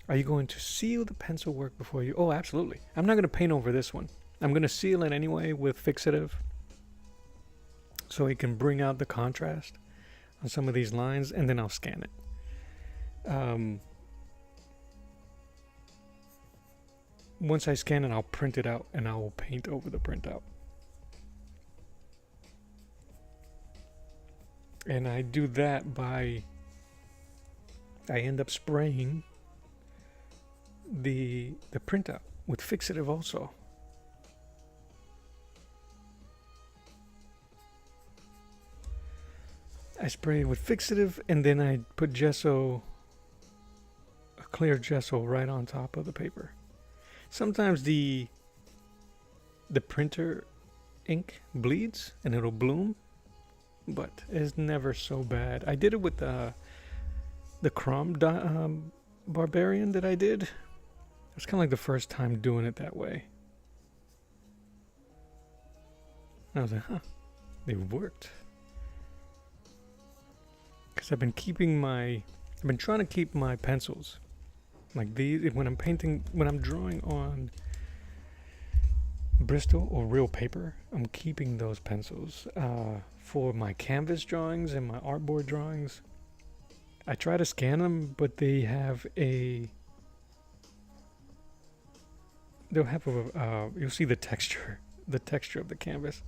Are you going to seal the pencil work before you? Oh, absolutely. I'm not going to paint over this one. I'm going to seal it anyway with fixative, so it can bring out the contrast on some of these lines, and then I'll scan it. Once I scan it, I'll print it out, and I will paint over the printout. And I do that by, I end up spraying the printout with fixative also. I spray it with fixative, and then I put gesso, a clear gesso, right on top of the paper. Sometimes the printer ink bleeds and it'll bloom, but it's never so bad. I did it with the Crom Barbarian that I did. It's kind of like the first time doing it that way. And I was like, huh, they worked. Because I've been trying to keep my pencils like these when I'm drawing on Bristol or real paper. I'm keeping those pencils for my canvas drawings and my artboard drawings. I try to scan them, but they'll have you'll see the texture of the canvas.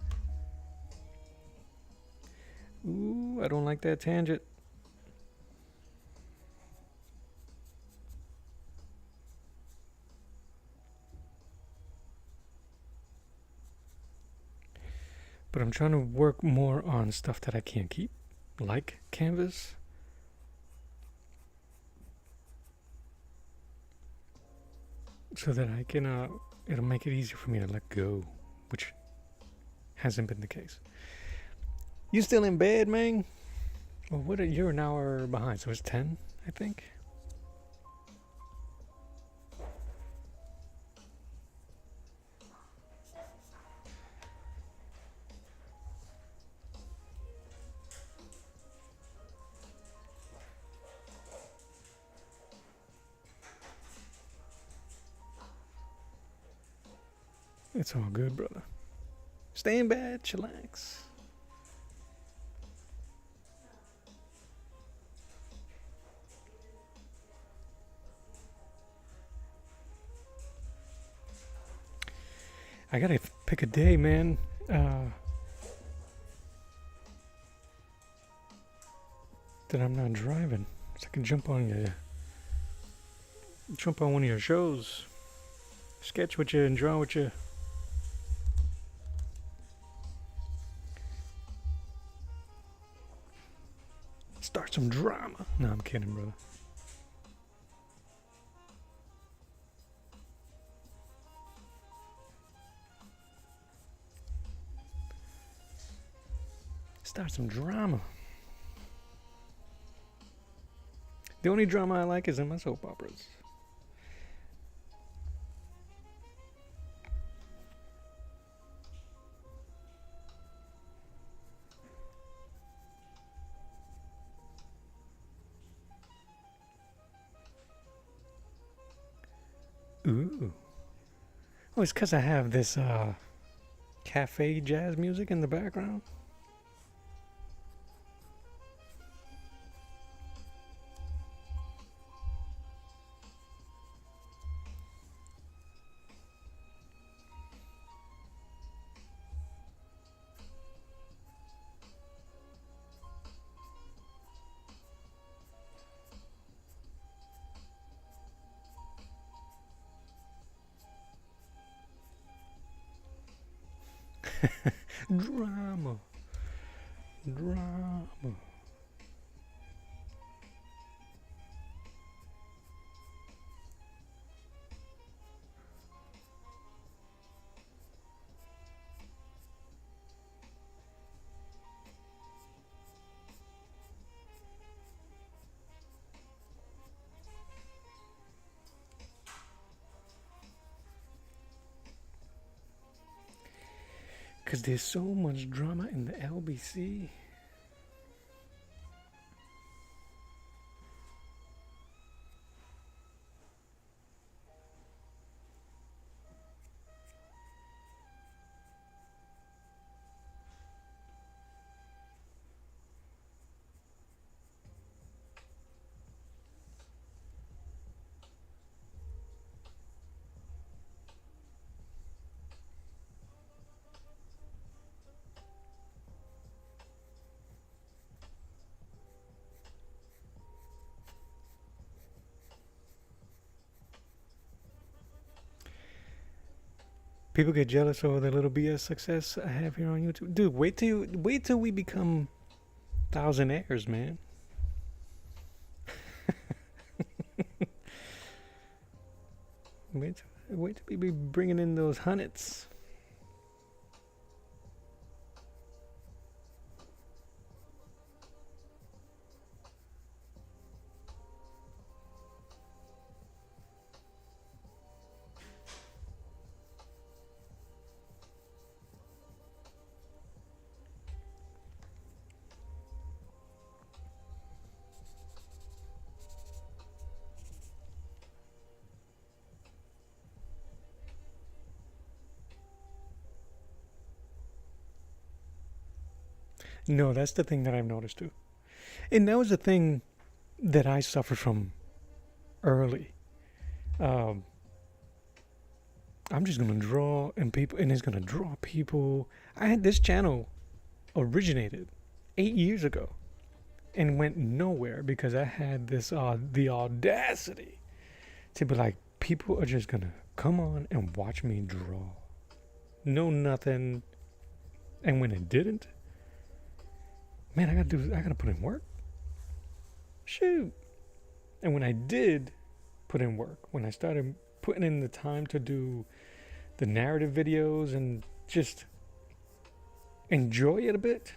Ooh, I don't like that tangent. But I'm trying to work more on stuff that I can't keep, like canvas. So that I can, it'll make it easier for me to let go, which hasn't been the case. You still in bed, man? Well, you're an hour behind, so it's 10, I think. It's all good, brother. Stay in bed, chillax. I gotta pick a day, man. That I'm not driving, so I can jump on one of your shows, sketch with you and draw with you. Start some drama. No, I'm kidding, brother. Start some drama. The only drama I like is in my soap operas. Ooh. Oh, it's because I have this cafe jazz music in the background. Drama. Because there's so much drama in the LBC. People get jealous over the little BS success I have here on YouTube. Dude, wait till we become thousandaires, man. Wait till we be bringing in those hundreds. No, that's the thing that I've noticed too. And that was the thing that I suffered from early. Um, I'm just gonna draw and people, and it's gonna draw people. I had this channel originated 8 years ago and went nowhere because I had this the audacity to be like, people are just gonna come on and watch me draw, no nothing, and when it didn't, man, I gotta put in work. Shoot. And when I did put in work, when I started putting in the time to do the narrative videos and just enjoy it a bit,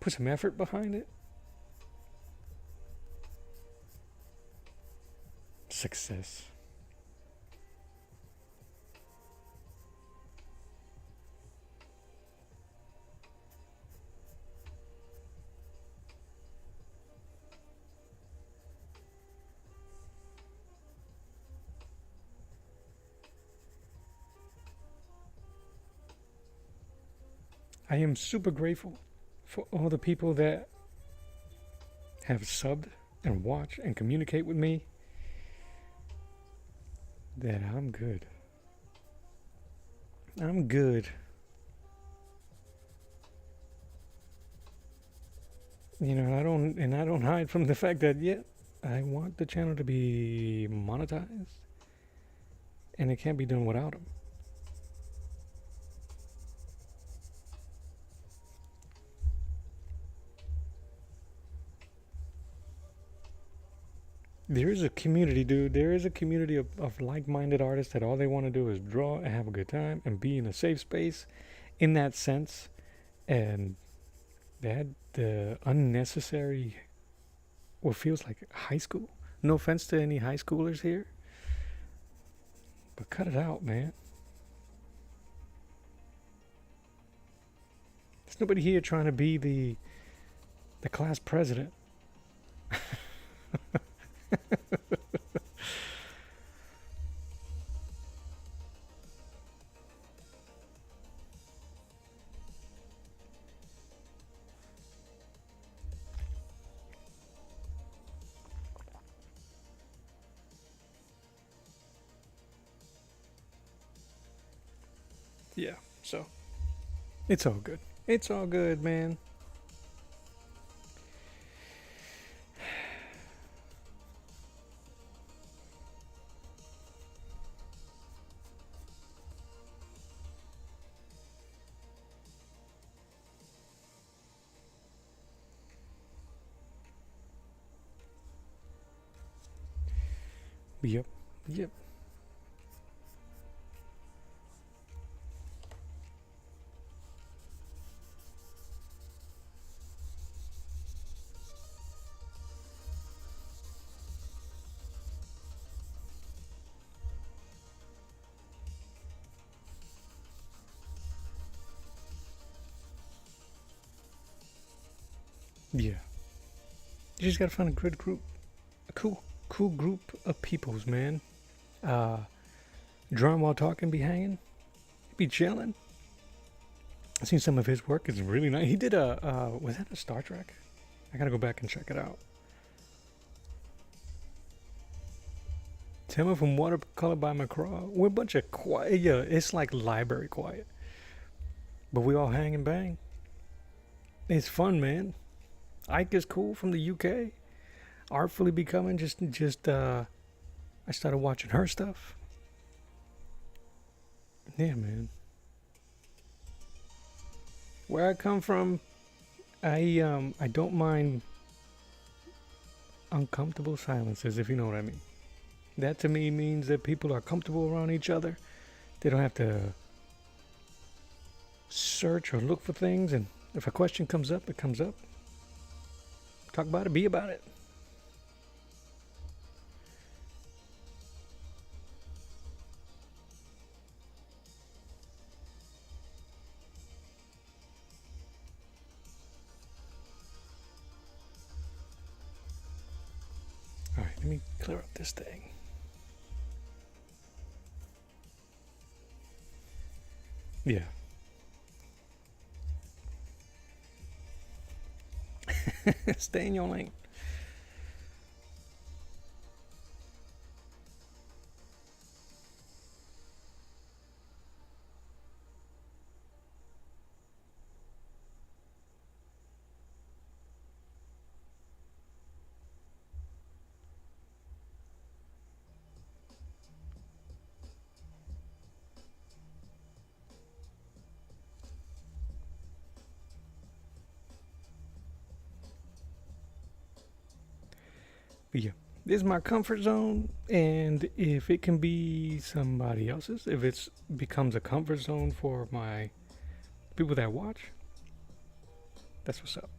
put some effort behind it, success. I am super grateful for all the people that have subbed and watched and communicate with me. That I'm good. I'm good. You know, I don't hide from the fact that, yeah, I want the channel to be monetized, and it can't be done without them. There is a community, dude. There is a community of like-minded artists that all they want to do is draw and have a good time and be in a safe space in that sense. And that the unnecessary, what feels like high school. No offense to any high schoolers here, but cut it out, man. There's nobody here trying to be the class president. Yeah, so it's all good. It's all good, man. Yep, yep. Yeah. You just gotta find a good group, a cool group of peoples, man. Uh, Drawing while talking, be hanging, be chilling. I've seen some of his work. It's really nice. He did was that a Star Trek? I gotta go back and check it out. Timmy from Watercolor by McCraw. We're a bunch of quiet. Yeah, it's like library quiet. But we all hang and bang. It's fun, man. Ike is cool from the UK. Artfully becoming I started watching her stuff. Yeah, man. Where I come from, I don't mind uncomfortable silences, if you know what I mean. That to me means that people are comfortable around each other. They don't have to search or look for things, and if a question comes up, it comes up. Talk about it, be about it. All right, let me clear up this thing. Yeah. Stay in your lane. But yeah, this is my comfort zone, and if it can be somebody else's, if it becomes a comfort zone for my people that watch, that's what's up.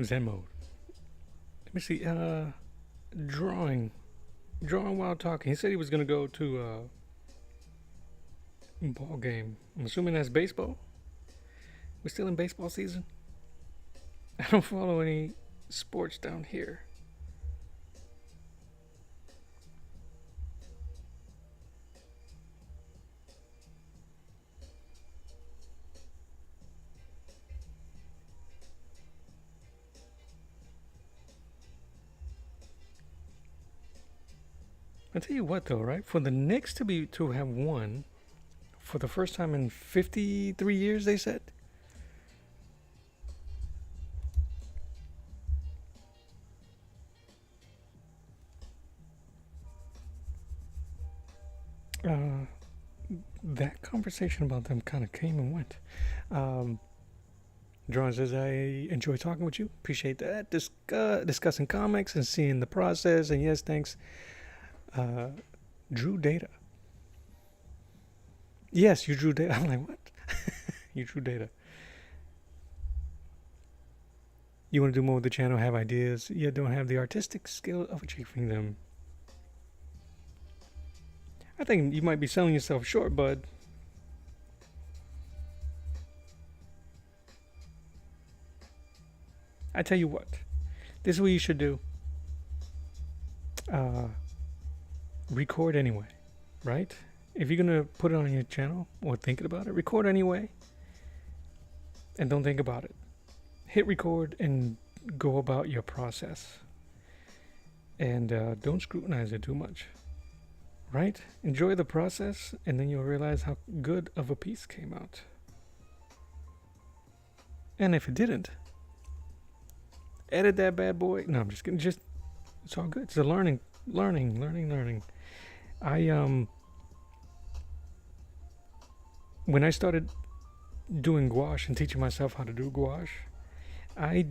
Zen mode. Let me see. Drawing. Drawing while talking. He said he was gonna go to a ball game. I'm assuming that's baseball. We're still in baseball season. I don't follow any sports down here. I tell you what, though, right? For the Knicks to have won for the first time in 53 years, they said. That conversation about them kind of came and went. John says, I enjoy talking with you. Appreciate that. Discussing comics and seeing the process. And yes, thanks. Drew data. Yes, you drew data. I'm like, what? You drew data. You want to do more with the channel, have ideas, yet don't have the artistic skill of achieving them. I think you might be selling yourself short, bud. I tell you what, this is what you should do. Record anyway, right? If you're gonna put it on your channel or thinking about it, record anyway. And don't think about it. Hit record and go about your process. And don't scrutinize it too much. Right? Enjoy the process, and then you'll realize how good of a piece came out. And if it didn't, edit that bad boy. No, I'm just kidding. It's all good. It's a learning. When I started doing gouache and teaching myself how to do gouache, I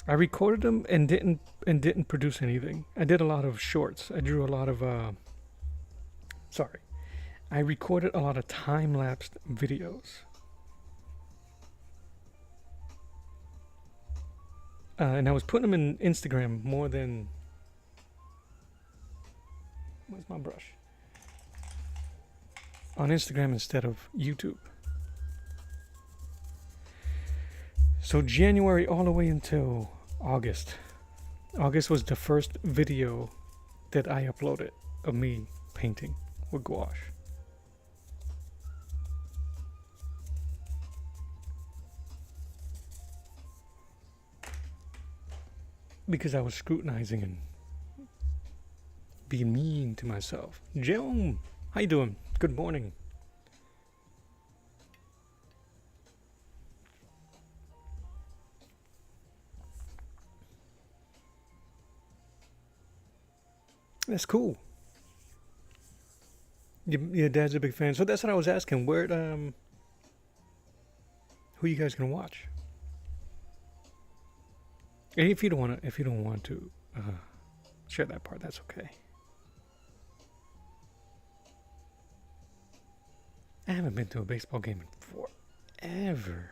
recorded them and didn't produce anything. I did a lot of shorts. I drew a lot of I recorded a lot of time-lapsed videos. And I was putting them in Instagram more than... Where's my brush? On Instagram instead of YouTube. So January all the way until August. August was the first video that I uploaded of me painting with gouache. Because I was scrutinizing and being mean to myself. Jerome, how you doing? Good morning. That's cool. Your dad's a big fan. So that's what I was asking. Who you guys gonna watch? And if you don't want to share that part, that's okay. I haven't been to a baseball game in forever.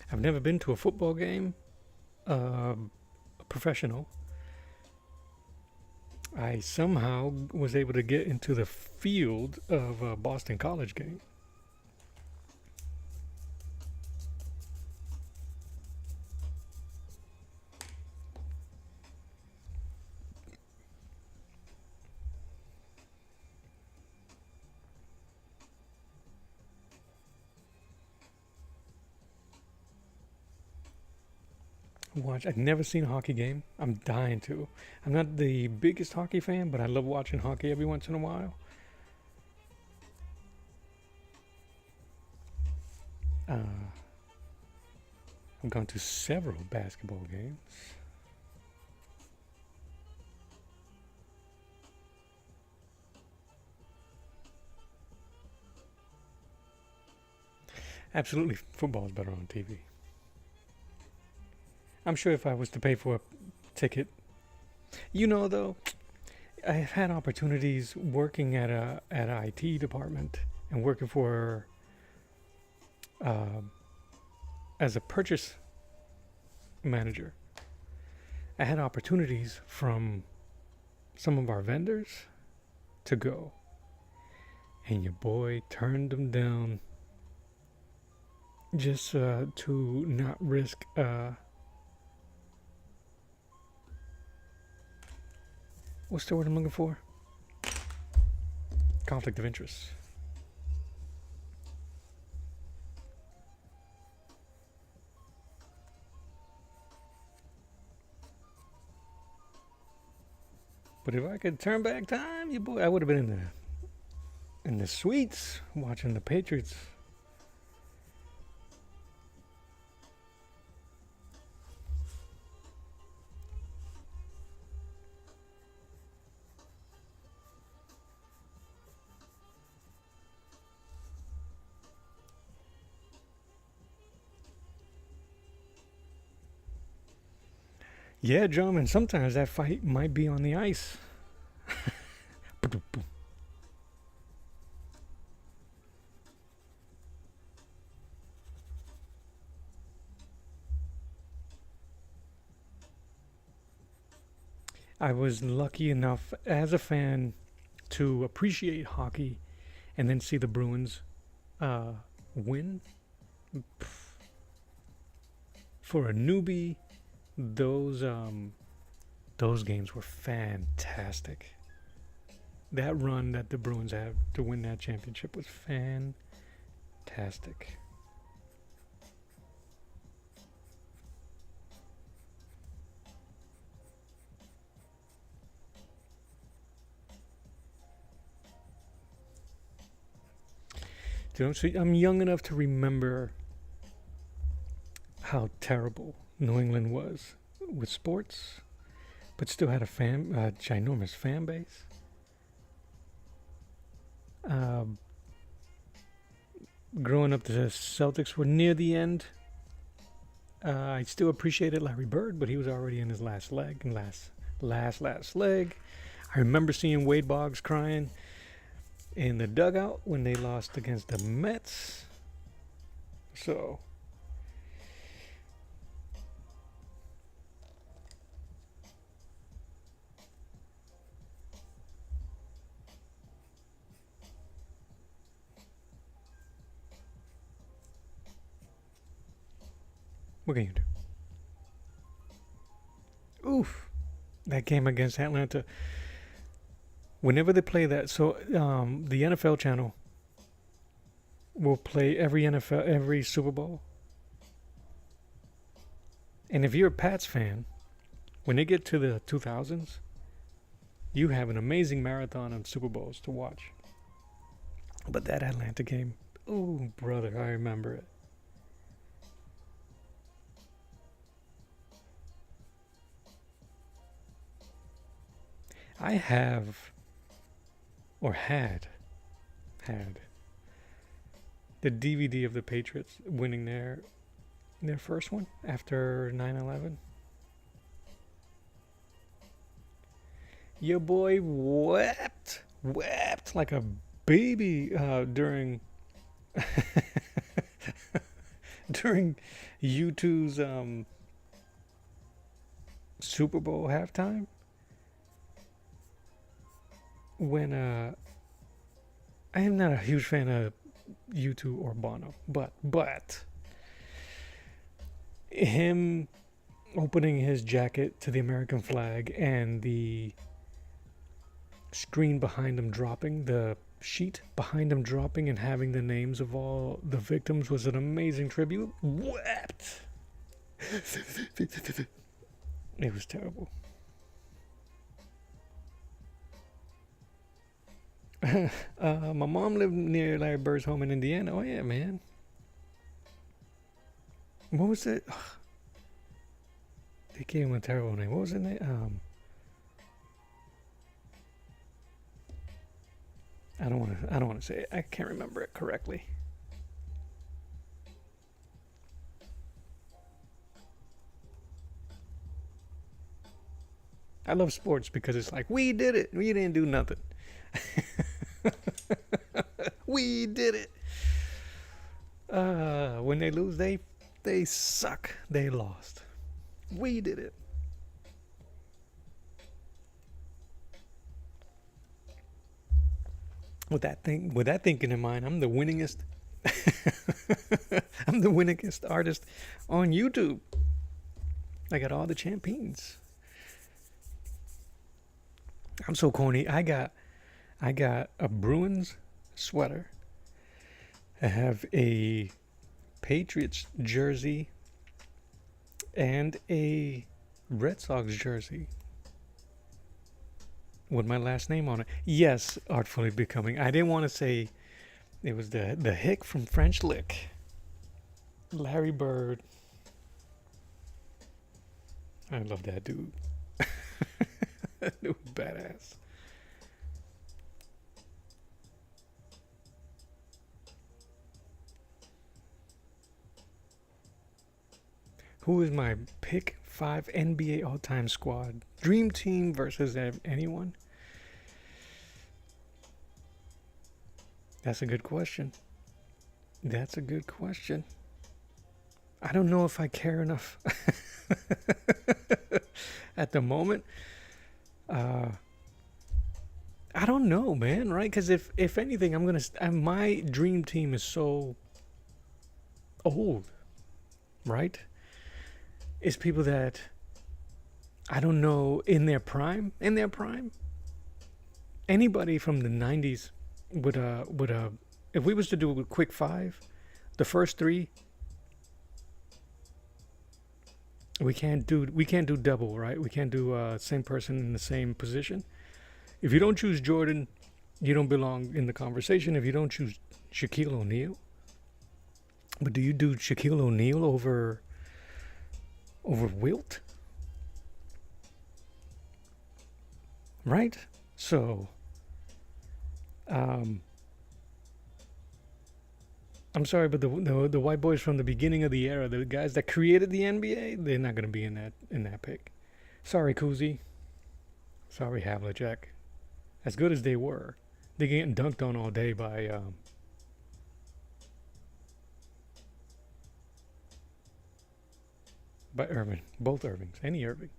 I've never been to a football game, professional. I somehow was able to get into the field of a Boston College game. I've never seen a hockey game. I'm dying to. I'm not the biggest hockey fan, but I love watching hockey every once in a while. I've gone to several basketball games. Absolutely, football is better on TV. I'm sure if I was to pay for a ticket, though, I've had opportunities working at an IT department and working for as a purchase manager. I had opportunities from some of our vendors to go, and your boy turned them down just to not risk what's the word I'm looking for? Conflict of interest. But if I could turn back time, I would have been in the suites watching the Patriots. Yeah, John, and sometimes that fight might be on the ice. I was lucky enough as a fan to appreciate hockey and then see the Bruins win. For a newbie, those games were fantastic. That run that the Bruins had to win that championship was fantastic. So I'm young enough to remember how terrible New England was with sports, but still had a ginormous fan base. growing up, the Celtics were near the end. I still appreciated Larry Bird, but he was already in his last leg, last leg. I remember seeing Wade Boggs crying in the dugout when they lost against the Mets. So, what can you do? Oof. That game against Atlanta. Whenever they play that, so the NFL channel will play every Super Bowl. And if you're a Pats fan, when they get to the 2000s, you have an amazing marathon of Super Bowls to watch. But that Atlanta game, oh brother, I remember it. I have, or had the DVD of the Patriots winning their first one after 9/11. Your boy wept like a baby during during U2's Super Bowl halftime when I am not a huge fan of U2 or Bono, but him opening his jacket to the American flag and the screen behind him dropping, the sheet behind him dropping, and having the names of all the victims was an amazing tribute. Wept. It was terrible. My mom lived near Larry Bird's home in Indiana. Oh yeah, man. What was it? They gave him a terrible name. What was it? I don't want to say it. I can't remember it correctly. I love sports because it's like, we did it. We didn't do nothing. We did it. When they lose, they suck. They lost. We did it. With that thinking in mind, I'm the winningest. I'm the winningest artist on YouTube. I got all the champions. I'm so corny. I got a Bruins sweater. I have a Patriots jersey and a Red Sox jersey with my last name on it. Yes, artfully becoming. I didn't want to say it was the hick from French Lick. Larry Bird. I love that dude. That dude was badass. Who is my pick 5 NBA all-time squad? Dream team versus anyone? That's a good question. That's a good question. I don't know if I care enough at the moment. I don't know, man. Right? Because if anything, my dream team is so old, right? It's people that I don't know in their prime. Anybody from the 90s would if we was to do a quick 5, the first 3 we can't do double, right? We can't do same person in the same position. If you don't choose Jordan, you don't belong in the conversation. If you don't choose Shaquille O'Neal, but do you do Shaquille O'Neal over Wilt? Right? So I'm sorry, but the white boys from the beginning of the era, the guys that created the NBA, they're not gonna be in that pick. Sorry, Kuzi. Sorry, Havlicek. As good as they were, they're getting dunked on all day by Irving. Both Irvings. Any Irving.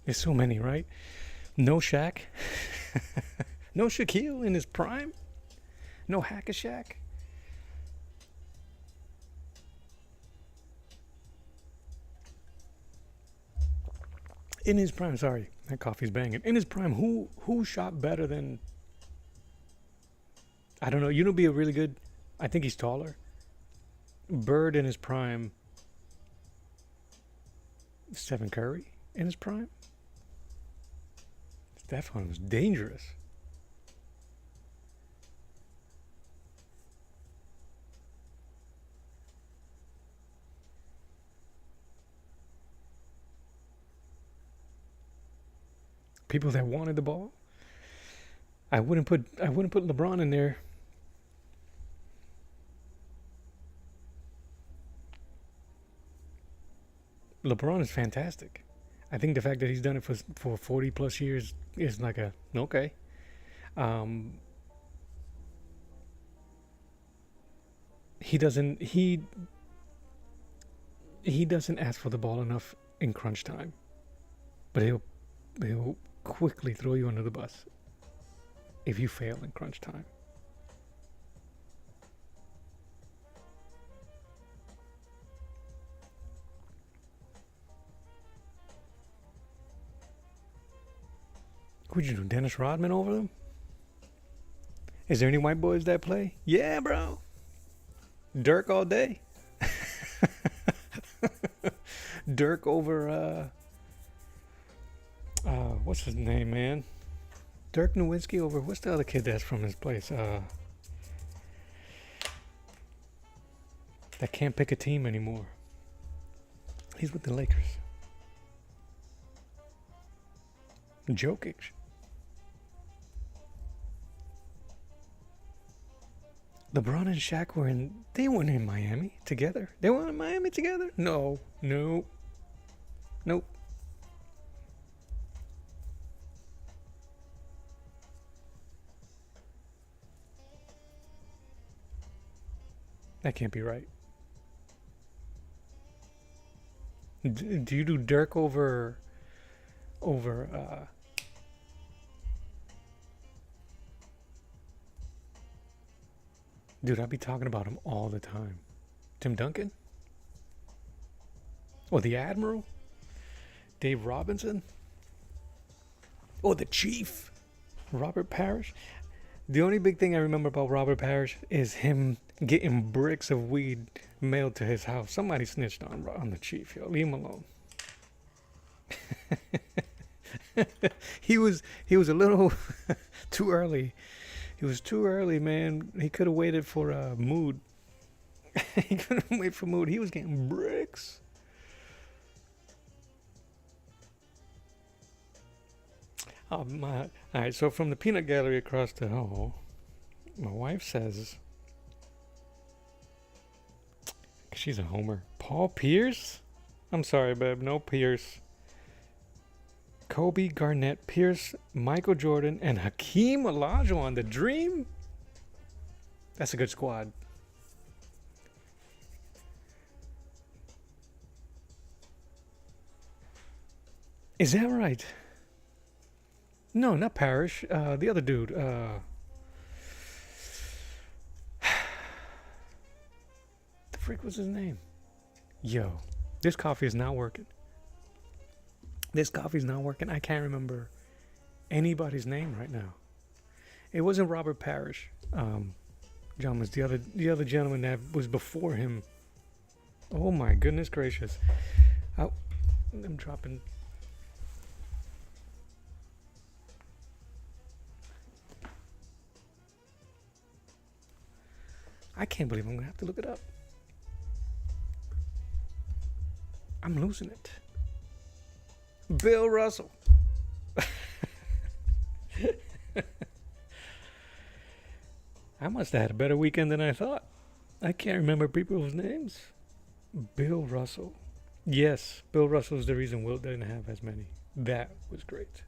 There's so many, right? No Shaq. No Shaquille in his prime. No Hack-a-Shaq. In his prime, sorry, that coffee's banging. In his prime, who shot better than? I don't know. You know, be a really good. I think he's taller. Bird in his prime. Stephen Curry in his prime. Stephen was dangerous. People that wanted the ball. I wouldn't put LeBron in there. LeBron is fantastic. I think the fact that he's done it for 40 plus years is like a okay. Um, he doesn't ask for the ball enough in crunch time, but he'll quickly throw you under the bus if you fail in crunch time. Who'd you do, Dennis Rodman over them? Is there any white boys that play? Yeah, bro. Dirk all day. Dirk over what's his name, man? Dirk Nowitzki over what's the other kid that's from his place? That can't pick a team anymore. He's with the Lakers. Jokic. LeBron and Shaq they weren't in Miami together. They weren't in Miami together? No. Nope. That can't be right. Do you do Dirk over dude, I'd be talking about him all the time. Tim Duncan? Or the Admiral? Dave Robinson? Or the Chief? Robert Parrish? The only big thing I remember about Robert Parrish is him getting bricks of weed mailed to his house. Somebody snitched on the Chief, yo. Leave him alone. He was a little too early. He was too early, man. He could have waited for Mood. He couldn't wait for Mood. He was getting bricks. Oh, my. All right, so from the peanut gallery across the hall, my wife says, she's a homer. Paul Pierce? I'm sorry, babe. No Pierce. Kobe, Garnett, Pierce, Michael Jordan, and Hakeem Olajuwon, the Dream? That's a good squad. Is that right? No, not Parrish. The other dude. The freak was his name? Yo, this coffee is not working. I can't remember anybody's name right now. It wasn't Robert Parrish. John was the other gentleman that was before him. Oh my goodness gracious! I'm dropping. I can't believe I'm gonna have to look it up. I'm losing it. Bill Russell. I must have had a better weekend than I thought. I can't remember people's names. Bill Russell. Yes, Bill Russell is the reason Wilt didn't have as many. That was great.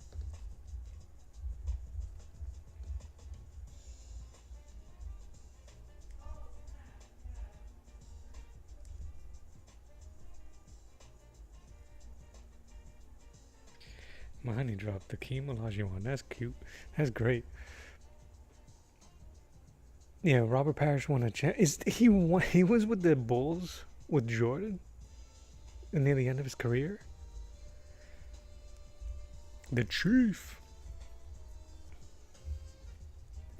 My honey dropped the Hakeem Olajuwon. That's cute. That's great. Yeah, Robert Parrish won a champ. He won? He was with the Bulls with Jordan near the end of his career. The Chief.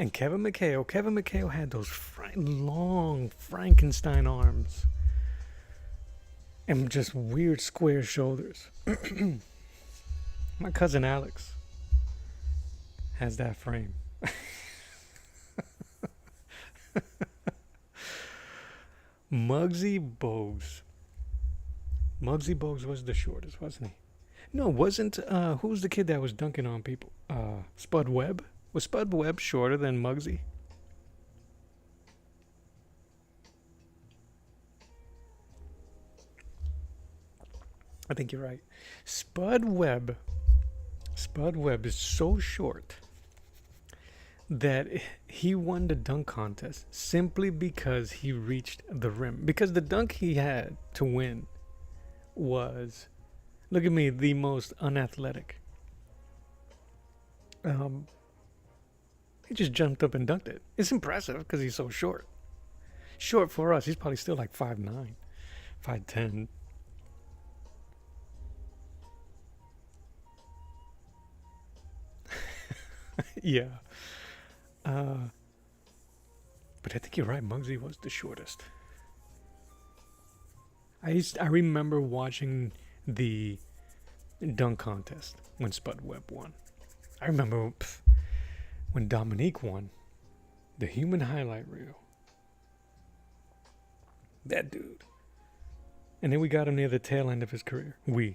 And Kevin McHale. Kevin McHale had those long Frankenstein arms and just weird square shoulders. My cousin Alex has that frame. Muggsy Bogues. Muggsy Bogues was the shortest, wasn't he? No, wasn't. Who was the kid that was dunking on people? Spud Webb? Was Spud Webb shorter than Muggsy? I think you're right. Spud Webb is so short that he won the dunk contest simply because he reached the rim. Because the dunk he had to win was, look at me, the most unathletic. He just jumped up and dunked it. It's impressive because he's so short. Short for us, he's probably still like 5'9", 5'10". Yeah. But I think you're right. Muggsy was the shortest. I remember watching the dunk contest when Spud Webb won. I remember when Dominique won the human highlight reel. That dude. And then we got him near the tail end of his career. The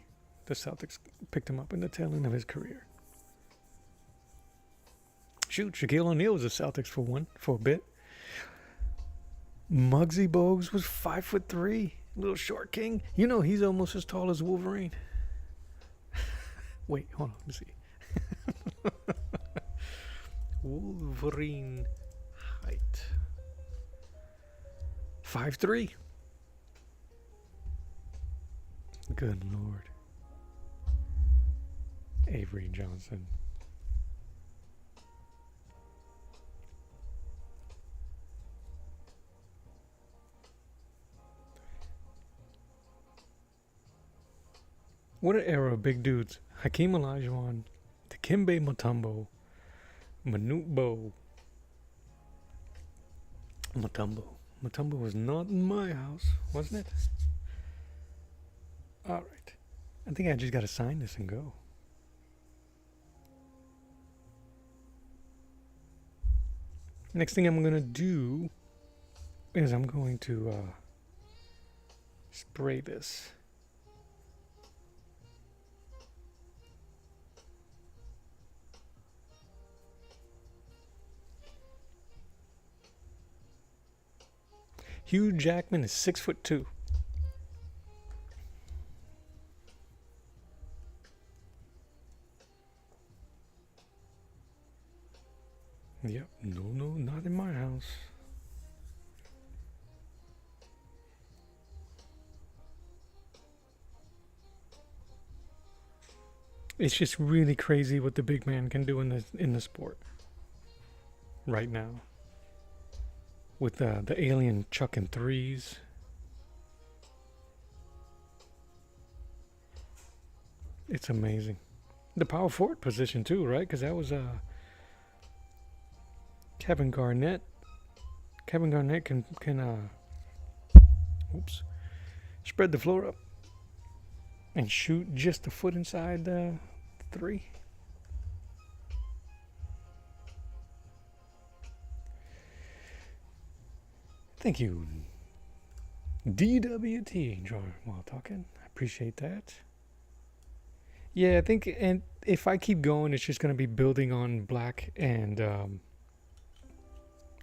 Celtics, picked him up in the tail end of his career. Shoot, Shaquille O'Neal was the Celtics for a bit. Muggsy Bogues was 5'3", little short king. You know he's almost as tall as Wolverine. Wait, hold on, let me see. Wolverine height. 5'3". Good Lord. Avery Johnson. What an era of big dudes. Hakeem Olajuwon, Dikembe Mutombo, Manute Bol. Mutombo was not in my house, wasn't it? All right. I think I just got to sign this and go. Next thing I'm going to do is I'm going to spray this. Hugh Jackman is 6'2". Yep, no, not in my house. It's just really crazy what the big man can do in the sport right now. With the alien chucking threes. It's amazing. The power forward position too, right? Because that was Kevin Garnett. Kevin Garnett can spread the floor up and shoot just a foot inside the three. Thank you, DWT, John, while talking. I appreciate that. Yeah, I think, and if I keep going, it's just going to be building on black, and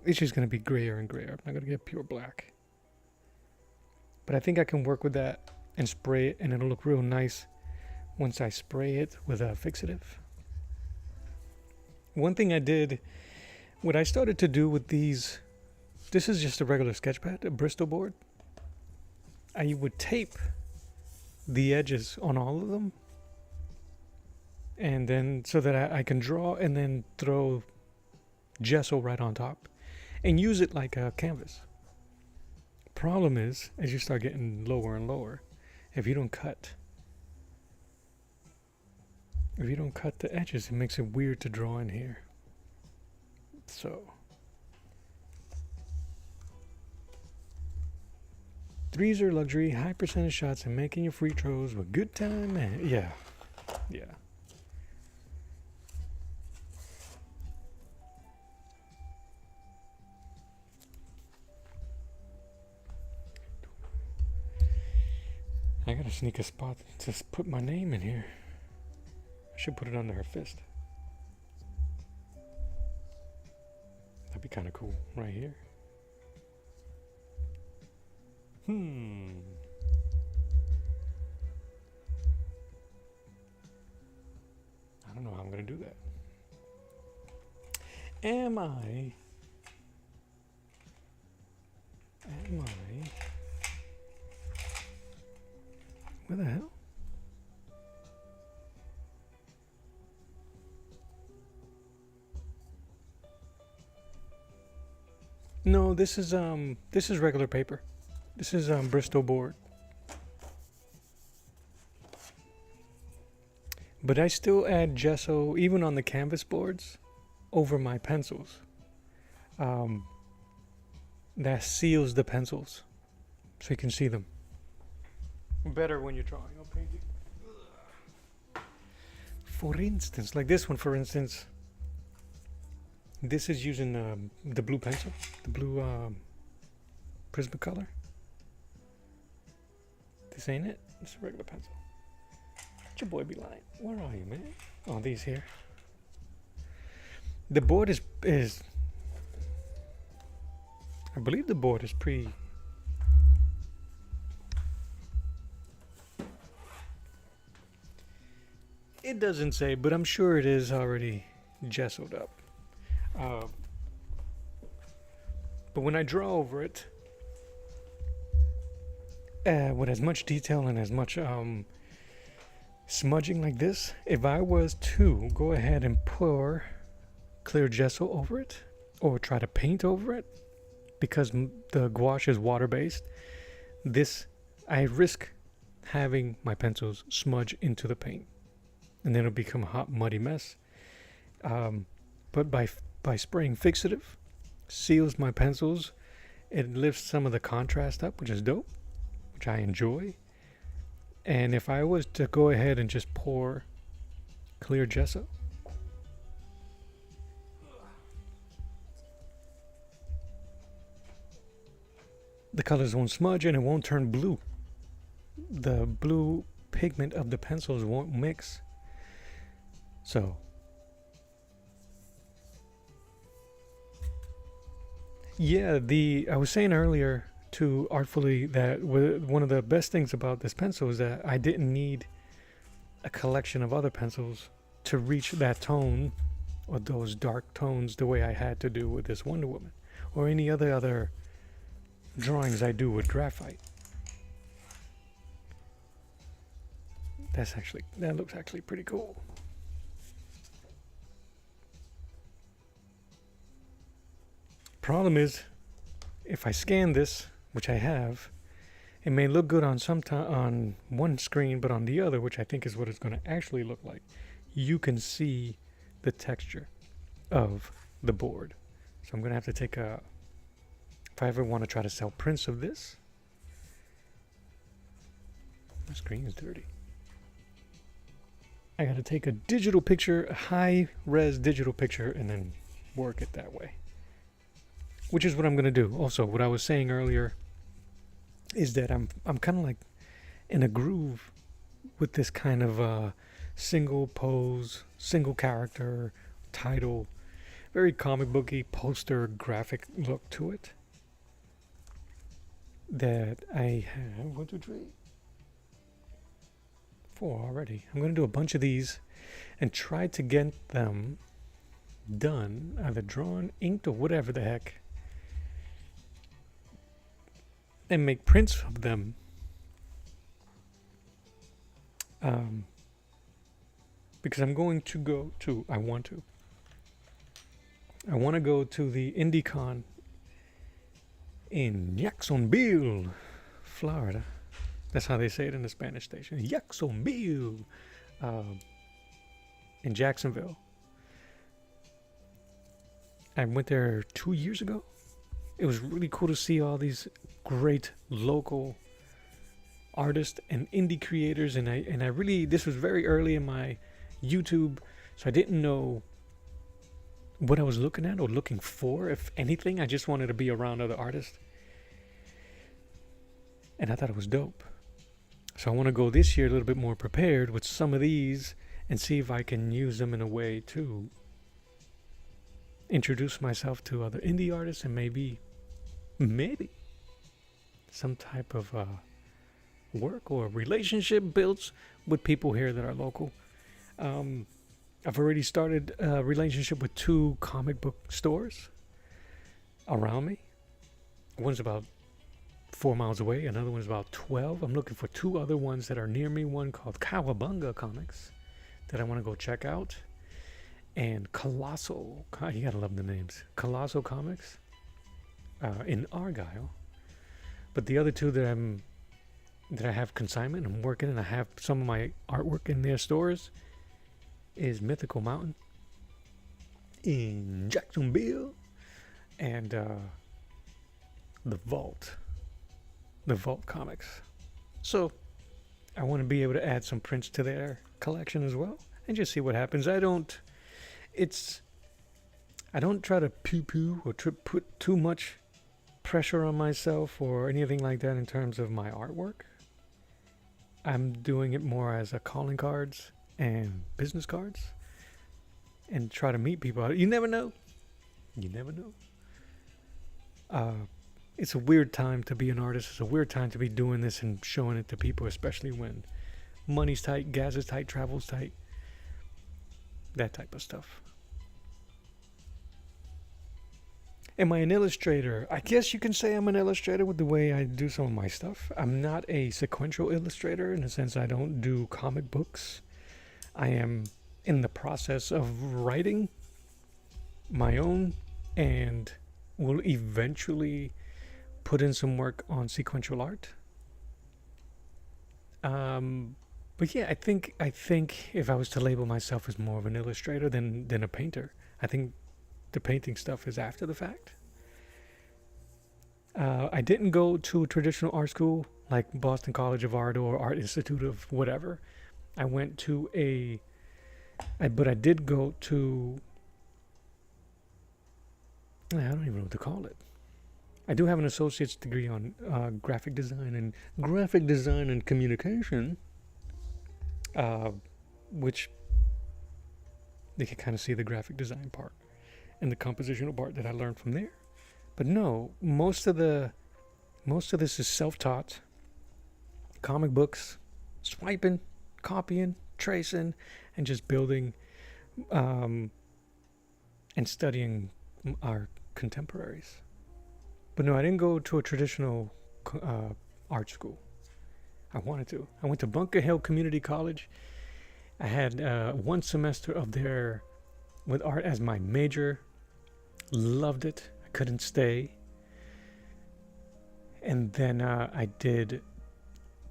it's just going to be grayer and grayer. I'm not going to get pure black. But I think I can work with that and spray it, and it'll look real nice once I spray it with a fixative. One thing I did, what I started to do with these, this is just a regular sketch pad, a Bristol board. I would tape the edges on all of them, and then so that I can draw and then throw gesso right on top and use it like a canvas. Problem is, as you start getting lower and lower, if you don't cut the edges, it makes it weird to draw in here. So threes are luxury, high percentage shots, and making your free throws with good time. And yeah. I gotta sneak a spot to put my name in here. I should put it under her fist. That'd be kind of cool, right here. I don't know how I'm gonna do that. Am I? Where the hell? No, this is regular paper. This is Bristol board. But I still add gesso even on the canvas boards over my pencils. That seals the pencils so you can see them better when you're drawing or painting. For instance, like this one, for instance, this is using the blue pencil, the blue Prismacolor. This ain't it. It's a regular pencil. Let your boy be lying. Where are you, man? Oh, these here. The board is I believe the board is it doesn't say, but I'm sure it is already gessoed up. But when I draw over it, with as much detail and as much smudging like this, if I was to go ahead and pour clear gesso over it, or try to paint over it, because the gouache is water-based, I risk having my pencils smudge into the paint, and then it'll become a hot, muddy mess. But by spraying fixative, seals my pencils. It lifts some of the contrast up, which is dope, which I enjoy. And if I was to go ahead and just pour clear gesso, the colors won't smudge and it won't turn blue. The blue pigment of the pencils won't mix. So yeah, I was saying earlier to Artfully that one of the best things about this pencil is that I didn't need a collection of other pencils to reach that tone or those dark tones the way I had to do with this Wonder Woman or any other drawings I do with graphite. That looks actually pretty cool. Problem is, if I scan this, which I have, it may look good on one screen, but on the other, which I think is what it's going to actually look like, you can see the texture of the board. So I'm going to have to take if I ever want to try to sell prints of this. My screen is dirty. I got to take a digital picture, a high-res digital picture, and then work it that way. which is what I'm gonna do. Also, what I was saying earlier is that I'm kind of like in a groove with this kind of single pose, single character title, very comic booky poster graphic look to it. That I have 1, 2, 3, 4 already. I'm gonna do a bunch of these and try to get them done, either drawn, inked, or whatever the heck, and make prints of them. Because I'm going to go to, I want to go to the IndieCon in Jacksonville, Florida. That's how they say it in the Spanish station. Jacksonville, in Jacksonville. I went there 2 years ago. It was really cool to see all these great local artists and indie creators, and I really, this was very early in my YouTube, so I didn't know what I was looking at or looking for, if anything. I just wanted to be around other artists, and I thought it was dope. So I want to go this year a little bit more prepared with some of these and see if I can use them in a way to introduce myself to other indie artists, and maybe some type of work or relationship built with people here that are local. I've already started a relationship with 2 comic book stores around me. One's about 4 miles away, another one's about 12. I'm looking for 2 other ones that are near me. One called Cowabunga Comics that I want to go check out, and Colossal, you gotta love the names, Colossal Comics in Argyle. But the other 2 that I have consignment, I'm working, and I have some of my artwork in their stores, is Mythical Mountain in Jacksonville, and the Vault Comics. So I want to be able to add some prints to their collection as well, and just see what happens. I don't try to poo-poo or put too much pressure on myself or anything like that in terms of my artwork. I'm doing it more as a calling cards and business cards, and try to meet people. You never know. It's a weird time to be an artist. It's a weird time to be doing this and showing it to people, especially when money's tight, gas is tight, travel's tight, that type of stuff. Am I an illustrator? I guess you can say I'm an illustrator with the way I do some of my stuff. I'm not a sequential illustrator in the sense I don't do comic books. I am in the process of writing my own, and will eventually put in some work on sequential art. But yeah, I think if I was to label myself as more of an illustrator than a painter, I think the painting stuff is after the fact. I didn't go to a traditional art school like Boston College of Art or Art Institute of whatever. I went to but I did go to, I don't even know what to call it. I do have an associate's degree on graphic design and communication, which they can kind of see the graphic design part and the compositional part that I learned from there. But no, most of this is self-taught. Comic books, swiping, copying, tracing, and just building and studying our contemporaries. But no, I didn't go to a traditional art school. I wanted to. I went to Bunker Hill Community College. I had 1 semester of there with art as my major. Loved it. I couldn't stay. And then I did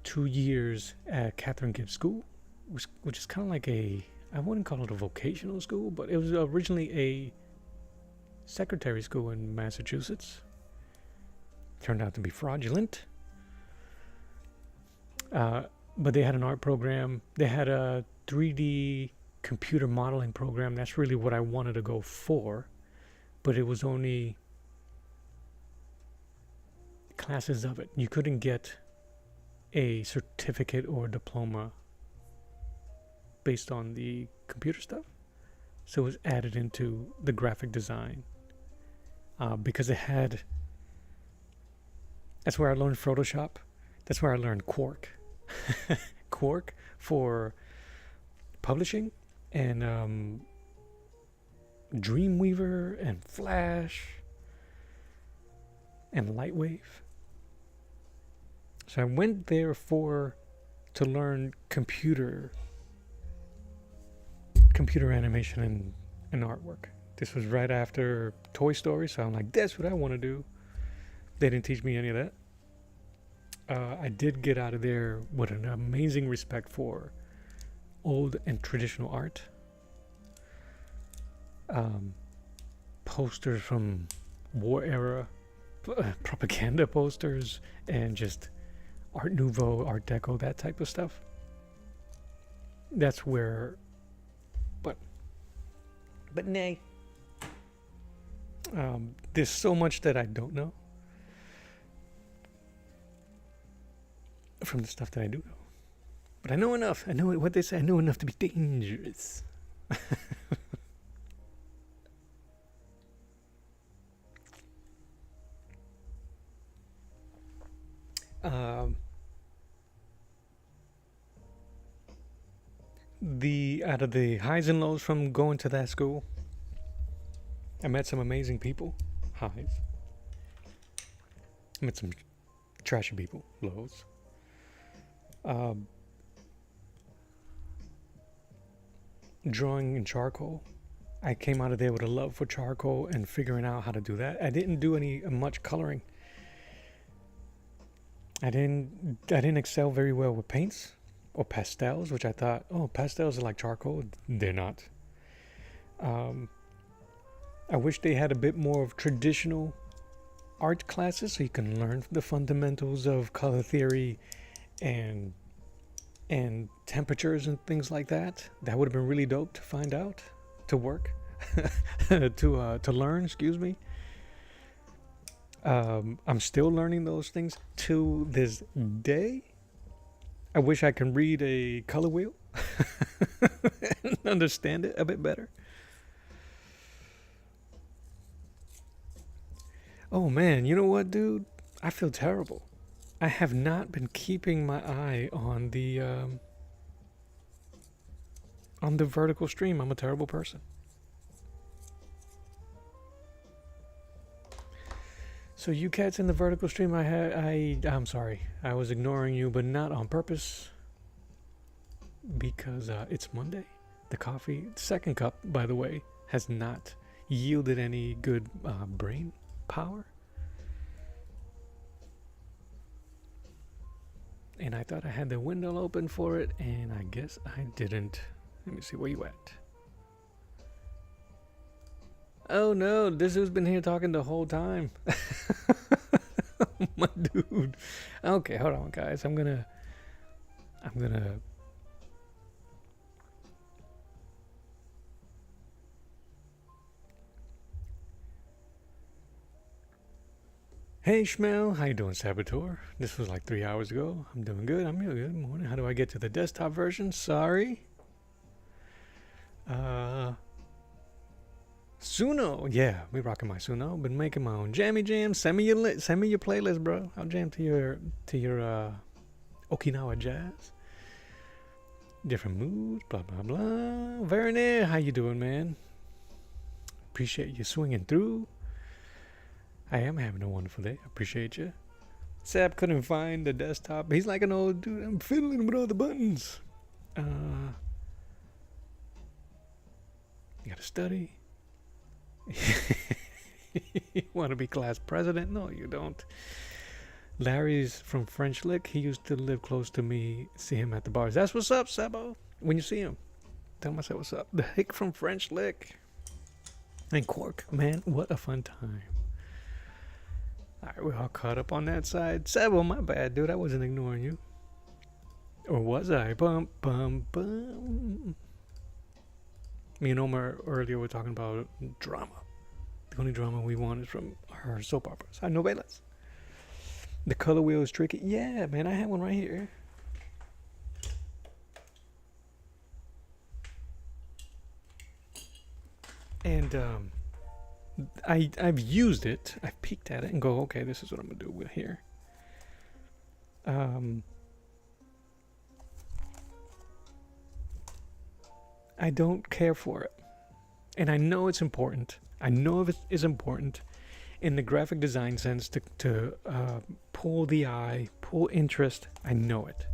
2 years at Catherine Gibbs School, which is kind of like I wouldn't call it a vocational school, but it was originally a secretary school in Massachusetts. Turned out to be fraudulent. But they had an art program. They had a 3D computer modeling program. That's really what I wanted to go for. But it was only classes of it. You couldn't get a certificate or diploma based on the computer stuff. So it was added into the graphic design because it had. That's where I learned Photoshop. That's where I learned Quark. Quark for publishing, and Dreamweaver and Flash and Lightwave. So I went there to learn computer animation and artwork. This was right after Toy Story, so I'm like, that's what I want to do. They didn't teach me any of that. I did get out of there with an amazing respect for old and traditional art. Posters from war era, propaganda posters, and just Art Nouveau, Art Deco, that type of stuff. That's where, but nay. There's so much that I don't know from the stuff that I do know. But I know enough. I know what they say. I know enough to be dangerous. Out of the highs and lows from going to that school, I met some amazing people. Highs. I met some trashy people. Lows. Drawing in charcoal. I came out of there with a love for charcoal and figuring out how to do that. I didn't do much coloring. I didn't excel very well with paints or pastels, which I thought, oh, pastels are like charcoal. They're not. I wish they had a bit more of traditional art classes so you can learn the fundamentals of color theory and temperatures and things like that. That would have been really dope to find out, to work, to learn. Excuse me. I'm still learning those things to this day. I wish I can read a color wheel and understand it a bit better. Oh man, you know what, dude? I feel terrible. I have not been keeping my eye on the vertical stream. I'm a terrible person. So you cats in the vertical stream, I'm sorry. I was ignoring you, but not on purpose. Because it's Monday. The coffee, second cup, by the way, has not yielded any good brain power. And I thought I had the window open for it, and I guess I didn't. Let me see, where you at? Oh no, this dude's been here talking the whole time. My dude. Okay, hold on guys. I'm gonna Hey Shmel, how you doing, Saboteur? This was like 3 hours ago. I'm doing good. I'm really good. Morning. How do I get to the desktop version? Sorry. Suno, yeah, we rocking my Suno. Been making my own jammy jams. Send me your playlist, bro. I'll jam to your Okinawa jazz. Different moods, blah blah blah. Very near. How you doing, man? Appreciate you swinging through. I am having a wonderful day. Appreciate you. Sab couldn't find the desktop. He's like an old dude. I'm fiddling with all the buttons. You gotta study. You want to be class president? No, you don't. Larry's from French Lick. He used to live close to me. See him at the bars. That's what's up, Sabo. When you see him, tell him I said what's up. The Hick from French Lick. And Quark, man, what a fun time. Alright, we're all caught up on that side. Sabo, my bad, dude. I wasn't ignoring you. Or was I? Bum, bum, bum. Me and Omar earlier were talking about drama. The only drama we want is from her soap operas. Novelas. The color wheel is tricky. Yeah, man, I have one right here. And I've used it. I've peeked at it and go, okay, this is what I'm gonna do with here. I don't care for it, and I know it's important. I know it is important in the graphic design sense to pull the eye, pull interest. I know it.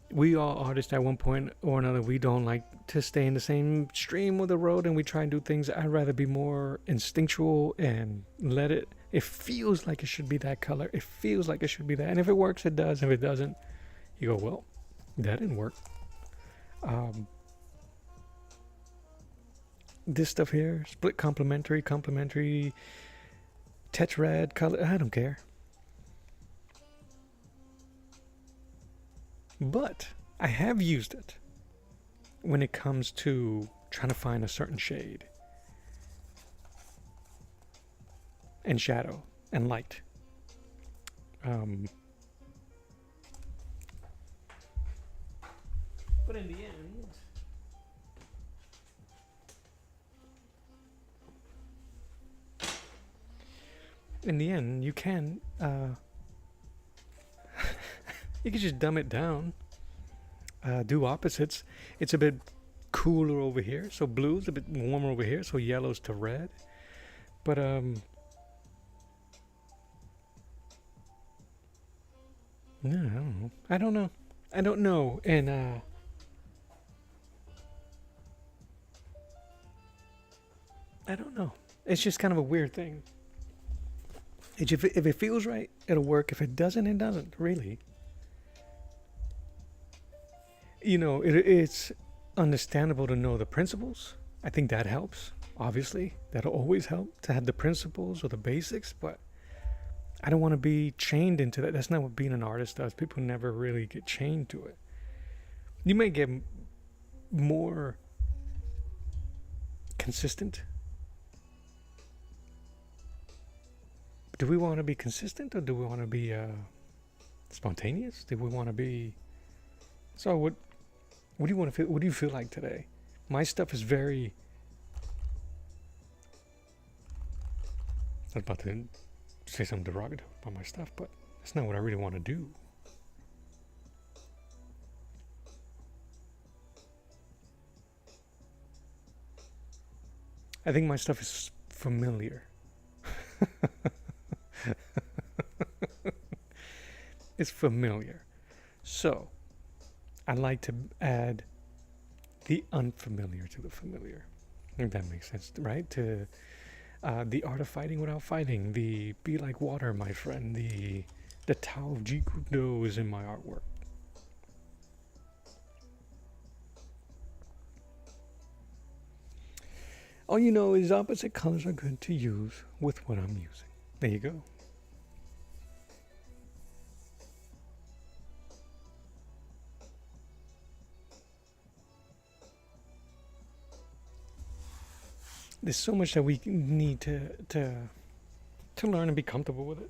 We all artists at one point or another, we don't like to stay in the same stream of the road, and we try and do things. I'd rather be more instinctual and let it. It feels like it should be that color. It feels like it should be that. And if it works, it does. If it doesn't, you go, well, that didn't work. This stuff here, split complementary, tetrad color. I don't care. But I have used it when it comes to trying to find a certain shade and shadow and light. But in the end, you can you can just dumb it down, do opposites. It's a bit cooler over here, so blue's a bit warmer over here, so yellow's to red. But no, I don't know. And I don't know. It's just kind of a weird thing. If it feels right, it'll work. If it doesn't, it doesn't, really. You know, it's understandable to know the principles. I think that helps. Obviously, that'll always help to have the principles or the basics, but I don't want to be chained into that. That's not what being an artist does. People never really get chained to it. You may get more consistent. Do we want to be consistent, or do we want to be spontaneous? Do we want to be... So what do you want to feel? What do you feel like today? My stuff is very... I was about to say something derogatory about my stuff, but that's not what I really want to do. I think my stuff is familiar. It's familiar. So, I like to add the unfamiliar to the familiar. I think that makes sense, right? To the art of fighting without fighting. The be like water, my friend. The Tao of Jeet Kune Do is in my artwork. All you know is opposite colors are good to use with what I'm using. There you go. There's so much that we need to learn and be comfortable with it.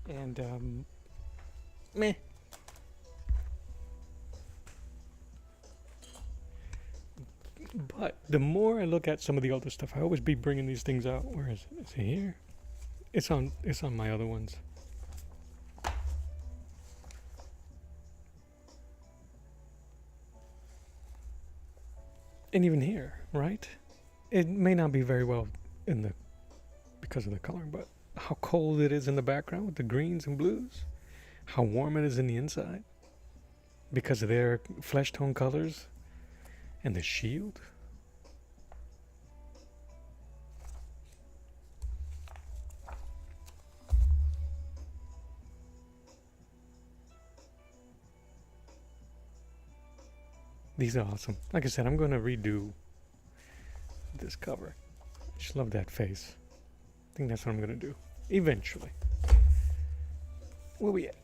And meh. But the more I look at some of the older stuff, I always be bringing these things out. Where is it? Is it here? It's on my other ones. And even here, right? It may not be very well because of the color, but how cold it is in the background with the greens and blues, how warm it is in the inside because of their flesh tone colors and the shield. These are awesome. Like I said, I'm going to redo this cover. I just love that face. I think that's what I'm going to do. Eventually. Where we at?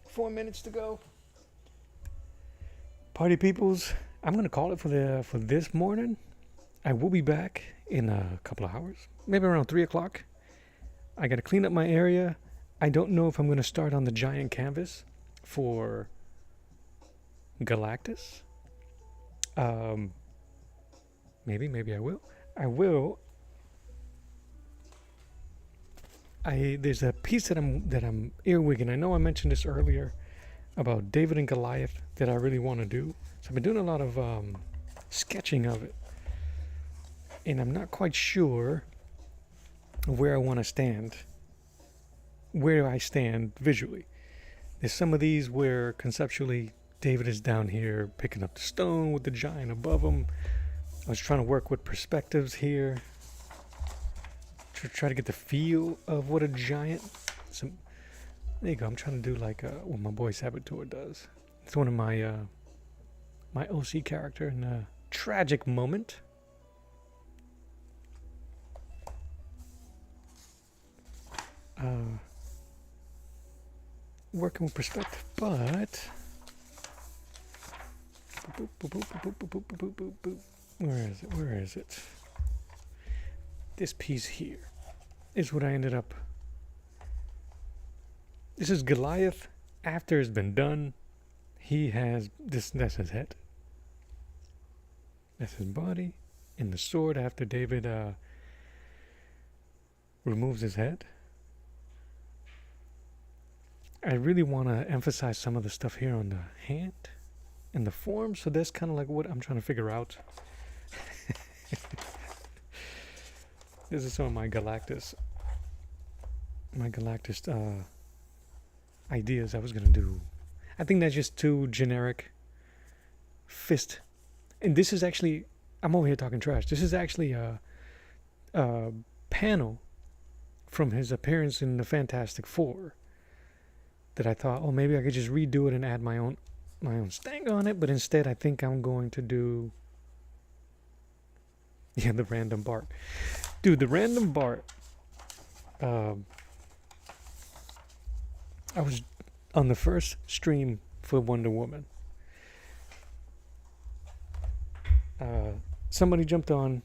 4 minutes to go. Party peoples, I'm gonna call it for this morning. I will be back in a couple of hours, maybe around 3 o'clock. I gotta clean up my area. I don't know if I'm gonna start on the giant canvas for Galactus. Maybe I will. I will. There's a piece that I'm earwigging. I know I mentioned this earlier about David and Goliath that I really want to do. So I've been doing a lot of sketching of it, and I'm not quite sure where I want to stand. Where I stand visually. There's some of these where conceptually David is down here picking up the stone with the giant above him. I was trying to work with perspectives here to try to get the feel of what a giant. There you go. I'm trying to do like what my boy Saboteur does. It's one of my my OC character in a tragic moment. Working with perspective, but where is it? This piece here is what I ended up. This is Goliath after it's been done. He has this. That's his head. That's his body, and the sword after David removes his head. I really want to emphasize some of the stuff here on the hand and the form, so that's kind of like what I'm trying to figure out. This is some of my Galactus ideas I was gonna do. I think that's just too generic. Fist, and this is actually, I'm over here talking trash. This is actually a panel from his appearance in the Fantastic Four. That I thought, oh, maybe I could just redo it and add my own stank on it, but instead I think I'm going to do the random Bart. Dude, the random Bart. I was on the first stream for Wonder Woman. Somebody jumped on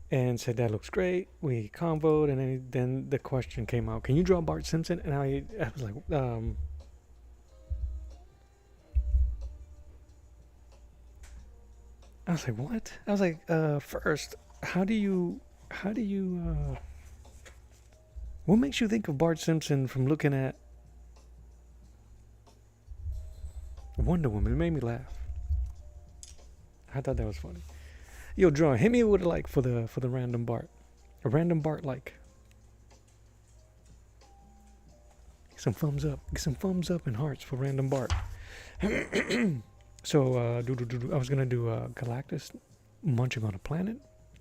and said that looks great. We convoed, and then the question came out: can you draw Bart Simpson? And I was like, what? I was like, first, how do you, what makes you think of Bart Simpson from looking at Wonder Woman? It made me laugh. I thought that was funny. Yo, draw, hit me with a like for the random Bart. A random Bart like. Get some thumbs up. Get some thumbs up and hearts for random Bart. So, I was going to do Galactus munching on a planet.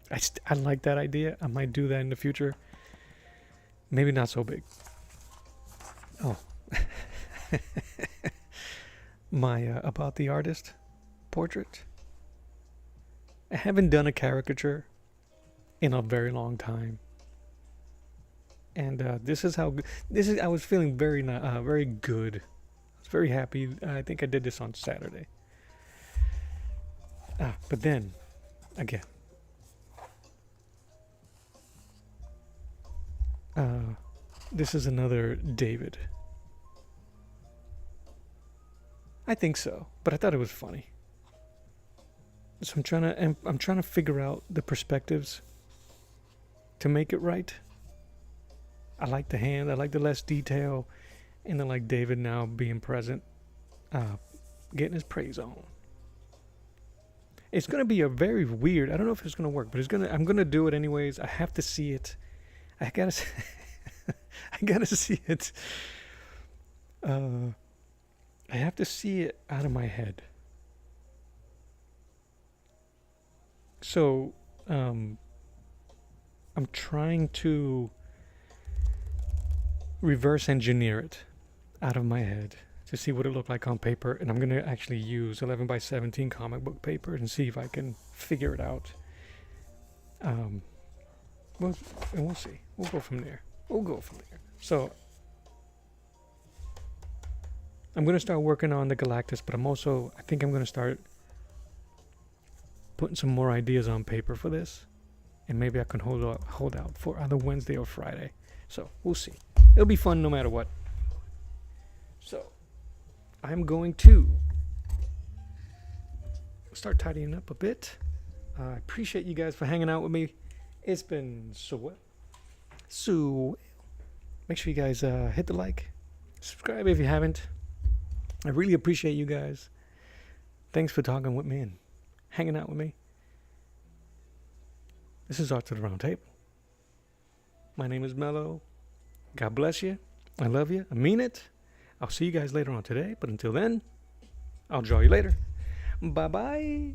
I like that idea. I might do that in the future. Maybe not so big. Oh. My About the Artist portrait. I haven't done a caricature in a very long time. And this is how... I was feeling very good. I was very happy. I think I did this on Saturday. But then, again, this is another David. I think so, but I thought it was funny. So I'm trying to figure out the perspectives to make it right. I like the hand, I like the less detail, and I like David now being present, getting his praise on. It's gonna be a very weird. I don't know if it's gonna work, but I'm gonna do it anyways. I have to see it. I gotta see it. I have to see it out of my head. So, I'm trying to reverse engineer it out of my head to see what it looked like on paper, and I'm going to actually use 11 by 17 comic book paper and see if I can figure it out. Well, and we'll see. We'll go from there. So, I'm going to start working on the Galactus, but I think I'm going to start putting some more ideas on paper for this, and maybe I can hold out for either Wednesday or Friday. So we'll see. It'll be fun no matter what. So I'm going to start tidying up a bit. I appreciate you guys for hanging out with me. It's been so well. So make sure you guys hit the like, subscribe if you haven't. I really appreciate you guys. Thanks for talking with me and hanging out with me. This is Art to the Round Table. My name is Mello. God bless you. I love you. I mean it. I'll see you guys later on today. But until then, I'll draw you later. Bye-bye.